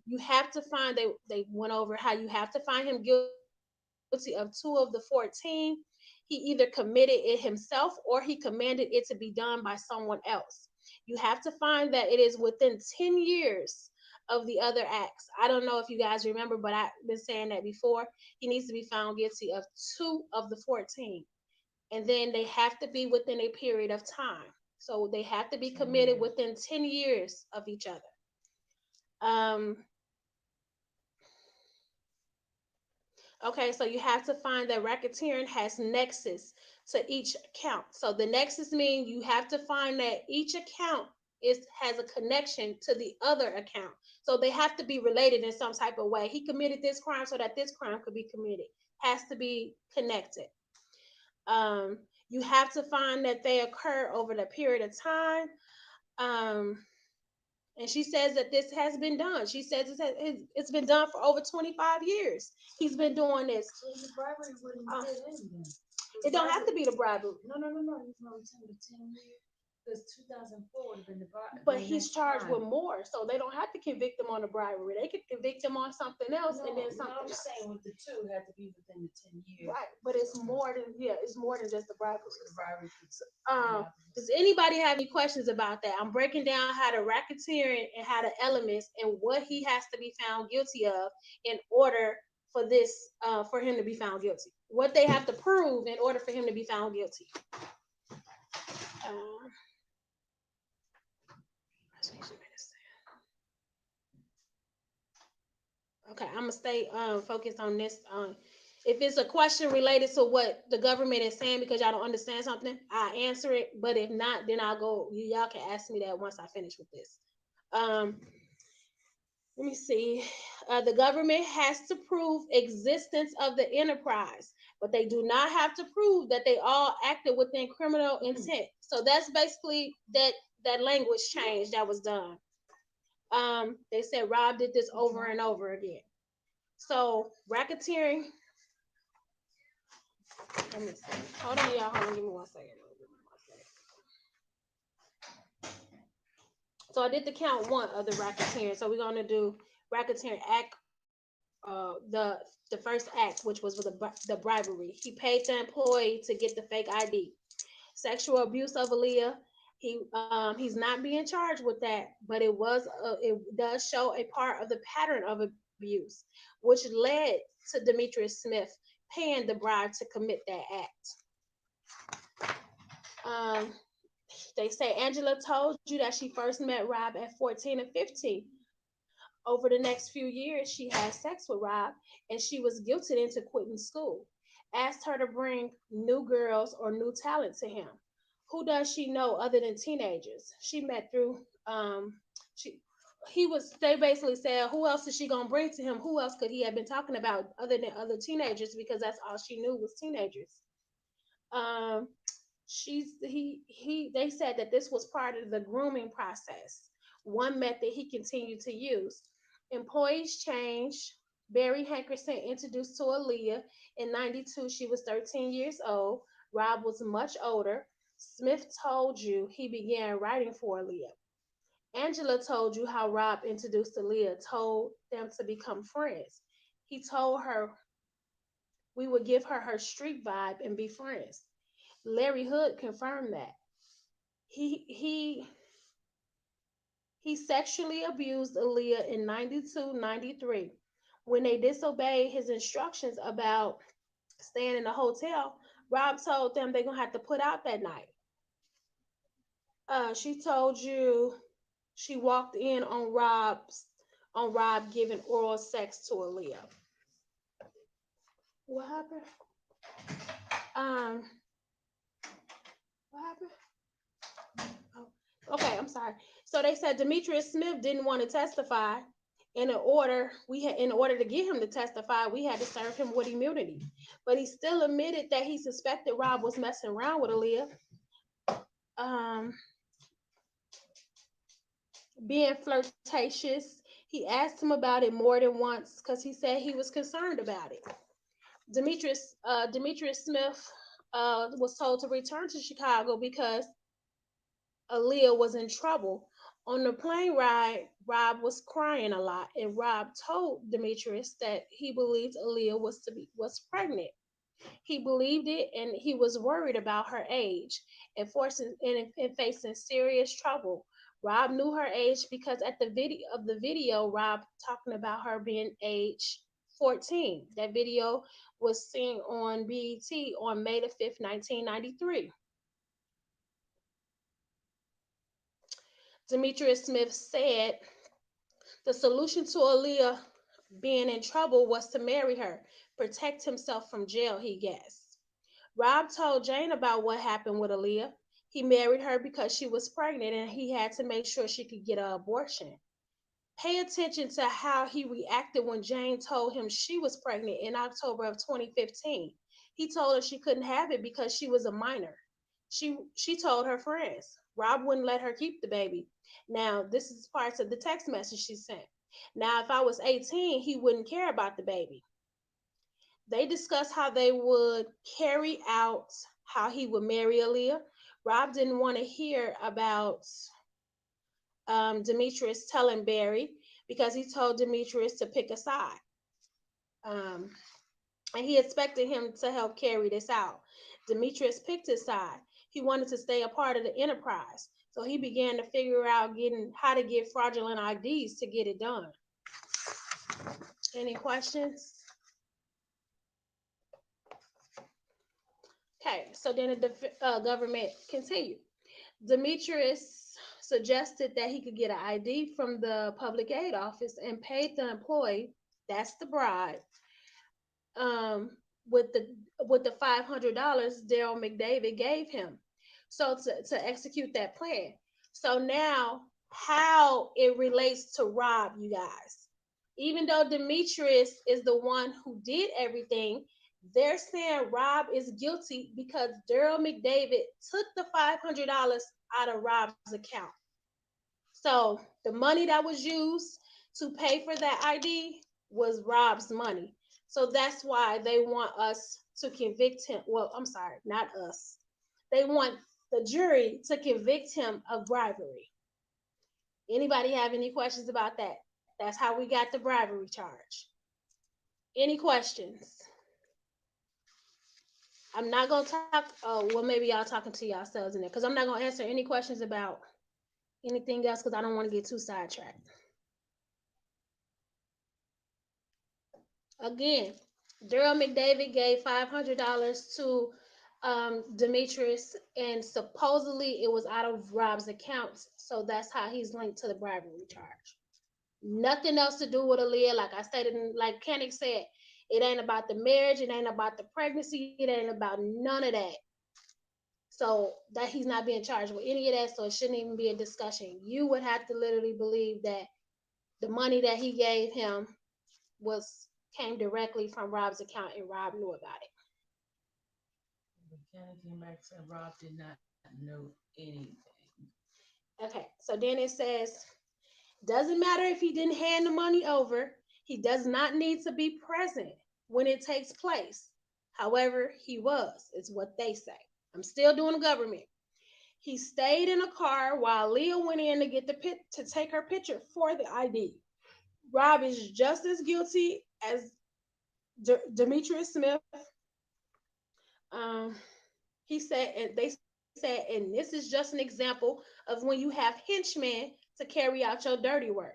You have to find, they went over how you have to find him guilty of 2 of the 14. He either committed it himself or he commanded it to be done by someone else. You have to find that it is within 10 years of the other acts. I don't know if you guys remember, but I've been saying that before. He needs to be found guilty of 2 of the 14. And then they have to be within a period of time. So they have to be committed within 10 years of each other. Okay, so you have to find that racketeering has nexus to each account. So the nexus means you have to find that each account has a connection to the other account. So they have to be related in some type of way. He committed this crime so that this crime could be committed. Has to be connected. You have to find that they occur over the period of time. And she says that this has been done. She says it's been done for over 25 years. He's been doing this. So the bribery wouldn't fit in then. It don't have to be the bribery. No. He's only 10 years. Because 2004 would have been But been the he's next charged with crime. more, so they don't have to convict him on the bribery. They could convict him on something else and No, then no, something I'm else. saying with the two had to be within the 10 years. Right, but it's more than it's more than just the bribery. The bribery. Um, does anybody have any questions about that? I'm breaking down how the racketeering and how the elements and what he has to be found guilty of in order for this for him to be found guilty. What they have to prove in order for him to be found guilty. Um, okay, I'm gonna stay focused on this. If it's a question related to what the government is saying because y'all don't understand something, I answer it. But if not, then I'll go. Y'all can ask me that once I finish with this. Um, let me see. The government has to prove existence of the enterprise, but they do not have to prove that they all acted within criminal intent. So that's basically that language change that was done. They said Rob did this over and over again. So racketeering. Let me see. Hold on, y'all. Hold on. Give me 1 second. So I did the count one of the racketeering. So we're gonna do racketeering act. The first act, which was with the bribery. He paid the employee to get the fake ID. Sexual abuse of Aaliyah. He's not being charged with that, but it does show a part of the pattern of abuse, which led to Demetrius Smith paying the bribe to commit that act. They say Angela told you that she first met Rob at 14 and 15. Over the next few years, she had sex with Rob and she was guilted into quitting school. Asked her to bring new girls or new talent to him. Who does she know other than teenagers? She met through she he was they basically said who else is she gonna bring to him? Who else could he have been talking about other than other teenagers because that's all she knew was teenagers. Um they said that this was part of the grooming process. One method he continued to use. Employees changed. Barry Hankerson introduced to Aaliyah in 92. She was 13 years old. Rob was much older. Smith told you he began writing for Aaliyah. Angela told you how Rob introduced Aaliyah, told them to become friends. He told her we would give her street vibe and be friends. Larry Hood confirmed that. He he he sexually abused Aaliyah in 92, 93. When they disobeyed his instructions about staying in the hotel, Rob told them they're gonna have to put out that night. She told you she walked in on Rob giving oral sex to Aaliyah. What happened? Um, what happened? Oh, okay, I'm sorry. So they said Demetrius Smith didn't want to testify. In order to get him to testify, we had to serve him with immunity. But he still admitted that he suspected Rob was messing around with Aaliyah. Um, being flirtatious. He asked him about it more than once because he said he was concerned about it. Demetrius Smith was told to return to Chicago because Aaliyah was in trouble. On the plane ride, Rob was crying a lot, and Rob told Demetrius that he believed Aaliyah was pregnant. He believed it, and he was worried about her age and facing serious trouble. Rob knew her age because at the video, Rob talking about her being age 14. That video was seen on BET on May the 5th, 1993. Demetrius Smith said the solution to Aaliyah being in trouble was to marry her, protect himself from jail, he guessed. Rob told Jane about what happened with Aaliyah. He married her because she was pregnant and he had to make sure she could get an abortion. Pay attention to how he reacted when Jane told him she was pregnant in October of 2015. He told her she couldn't have it because she was a minor. She told her friends. Rob wouldn't let her keep the baby. Now, this is parts of the text message she sent. Now, if I was 18, he wouldn't care about the baby. They discussed how they would carry out how he would marry Aaliyah. Rob didn't want to hear about Demetrius telling Barry because he told Demetrius to pick a side. Um, and he expected him to help carry this out. Demetrius picked his side. He wanted to stay a part of the enterprise. So he began to figure out getting how to get fraudulent IDs to get it done. Any questions? Okay, so then the government continued. Demetrius suggested that he could get an ID from the public aid office and paid the employee, that's the bribe, um, with the $500 Daryl McDavid gave him. So to execute that plan. So now how it relates to Rob, you guys. Even though Demetrius is the one who did everything, they're saying Rob is guilty because Daryl McDavid took the $500 out of Rob's account. So the money that was used to pay for that ID was Rob's money. So that's why they want us to convict him. Well, I'm sorry, not us. They want the jury to convict him of bribery. Anybody have any questions about that? That's how we got the bribery charge. Any questions? I'm not gonna talk. Oh, well, maybe y'all talking to yourselves in there, because I'm not gonna answer any questions about anything else, because I don't want to get too sidetracked. Again, Daryl McDavid gave $500 to Demetrius, and supposedly it was out of Rob's account. So that's how he's linked to the bribery charge. Nothing else to do with Aaliyah. Like I stated, like Kennick said, it ain't about the marriage, it ain't about the pregnancy, it ain't about none of that. So that he's not being charged with any of that, so it shouldn't even be a discussion. You would have to literally believe that the money that he gave him was came directly from Rob's account and Rob knew about it. Kenny came back and said Rob did not know anything. Okay, so then it says, doesn't matter if he didn't hand the money over, he does not need to be present when it takes place. However, he was, is what they say. I'm still doing the government. He stayed in a car while Leah went in to get to take her picture for the ID. Rob is just as guilty as Demetrius Smith. Um, he said, and they said, and this is just an example of when you have henchmen to carry out your dirty work.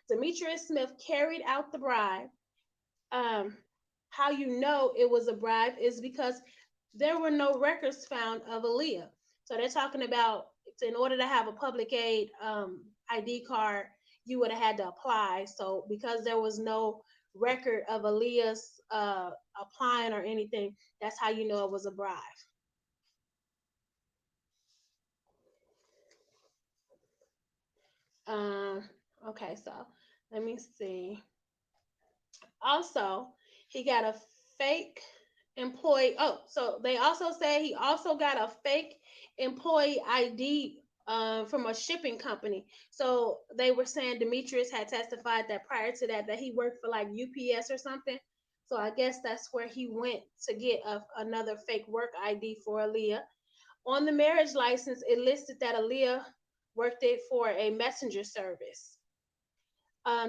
Demetrius Smith carried out the bribe. Um, how you know it was a bribe is because there were no records found of Aaliyah. So they're talking about in order to have a public aid ID card, you would have had to apply. So because there was no record of Aaliyah's applying or anything, that's how you know it was a bribe. Um, okay, so let me see. Also, he got a fake employee. Oh, so they also say he also got a fake employee ID from a shipping company. So they were saying Demetrius had testified that prior to that he worked for like UPS or something. So I guess that's where he went to get another fake work ID for Aaliyah. On the marriage license, it listed that Aaliyah worked it for a messenger service.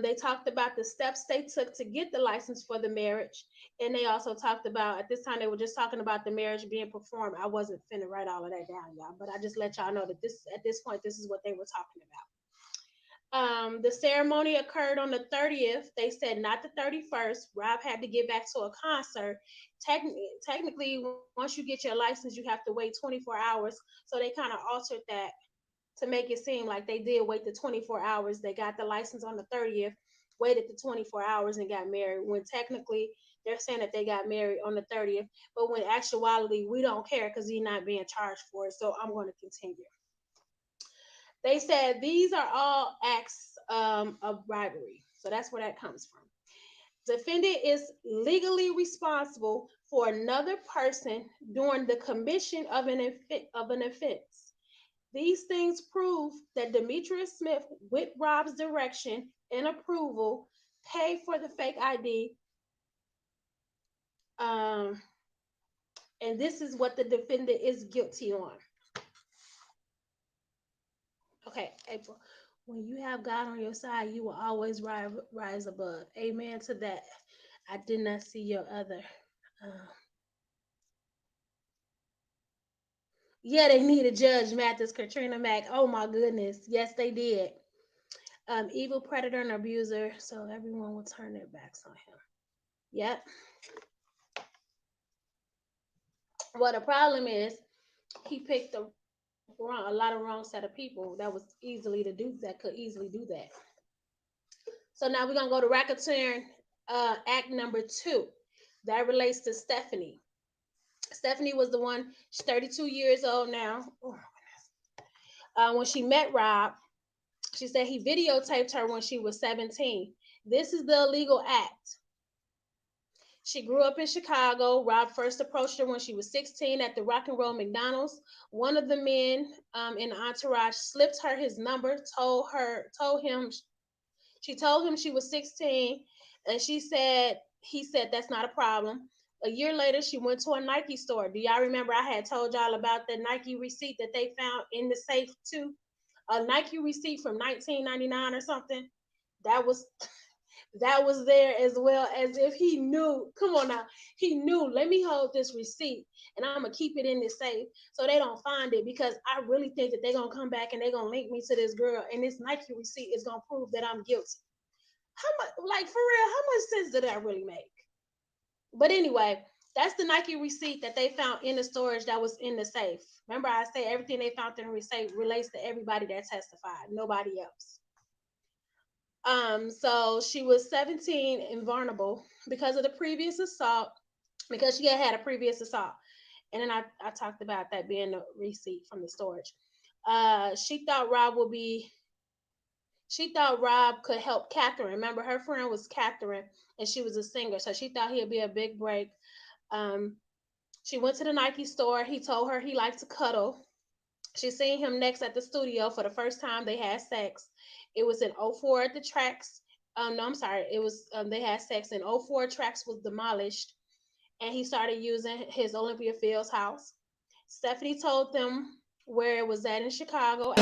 They talked about the steps they took to get the license for the marriage. And they also talked about, at this time, they were just talking about the marriage being performed. I wasn't finna write all of that down, y'all, but I just let y'all know that at this point, this is what they were talking about. The ceremony occurred on the 30th. They said not the 31st. Rob had to get back to a concert. Technically, once you get your license, you have to wait 24 hours. So they kind of altered that to make it seem like they did wait the 24 hours. They got the license on the 30th, waited the 24 hours and got married, when technically they're saying that they got married on the 30th. But when actuality, we don't care because he's not being charged for it. So I'm going to continue. They said these are all acts of bribery. So that's where that comes from. Defendant is legally responsible for another person during the commission of an offense. These things prove that Demetrius Smith, with Rob's direction and approval, paid for the fake ID. Um, and this is what the defendant is guilty on. Okay, April. When you have God on your side, you will always rise above. Amen to that. I did not see your other. Uh, yeah, they need a judge, Mathis, Katrina Mack. Oh my goodness. Yes, they did. Evil predator and abuser. So everyone will turn their backs on him. Yep. Well, the problem is he picked a lot of wrong set of people that was easily to do that could easily do that. So now we're gonna go to Racketeering Act number 2. That relates to Stephanie. Stephanie was the one. She's 32 years old now. When she met Rob, she said he videotaped her when she was 17. This is the illegal act. She grew up in Chicago. Rob first approached her when she was 16 at the Rock and Roll McDonald's. One of the men in the entourage slipped her his number, she told him she was 16, and he said that's not a problem. A year later, she went to a Nike store. Do y'all remember I had told y'all about the Nike receipt that they found in the safe too? A Nike receipt from 1999 or something. That was that was there as well, as if he knew. Come on now, he knew. Let me hold this receipt and I'm gonna keep it in this safe so they don't find it, because I really think that they're gonna come back and they're gonna link me to this girl, and this Nike receipt is gonna prove that I'm guilty. How much, like, for real, how much sense did that really make? But anyway, that's the Nike receipt that they found in the storage that was in the safe. Remember, I say everything they found in the receipt relates to everybody that testified, nobody else. So she was 17 and vulnerable because of the previous assault, because she had a previous assault. And then I talked about that being the receipt from the storage. She thought Rob could help Catherine. Remember, her friend was Catherine, and she was a singer, so she thought he'd be a big break. Um, she went to the Nike store. He told her he liked to cuddle. She seen him next at the studio for the first time. They had sex. It was in '04 at the tracks. No, I'm sorry. It was they had sex in '04. Tracks was demolished, and he started using his Olympia Fields house. Stephanie told them where it was at in Chicago.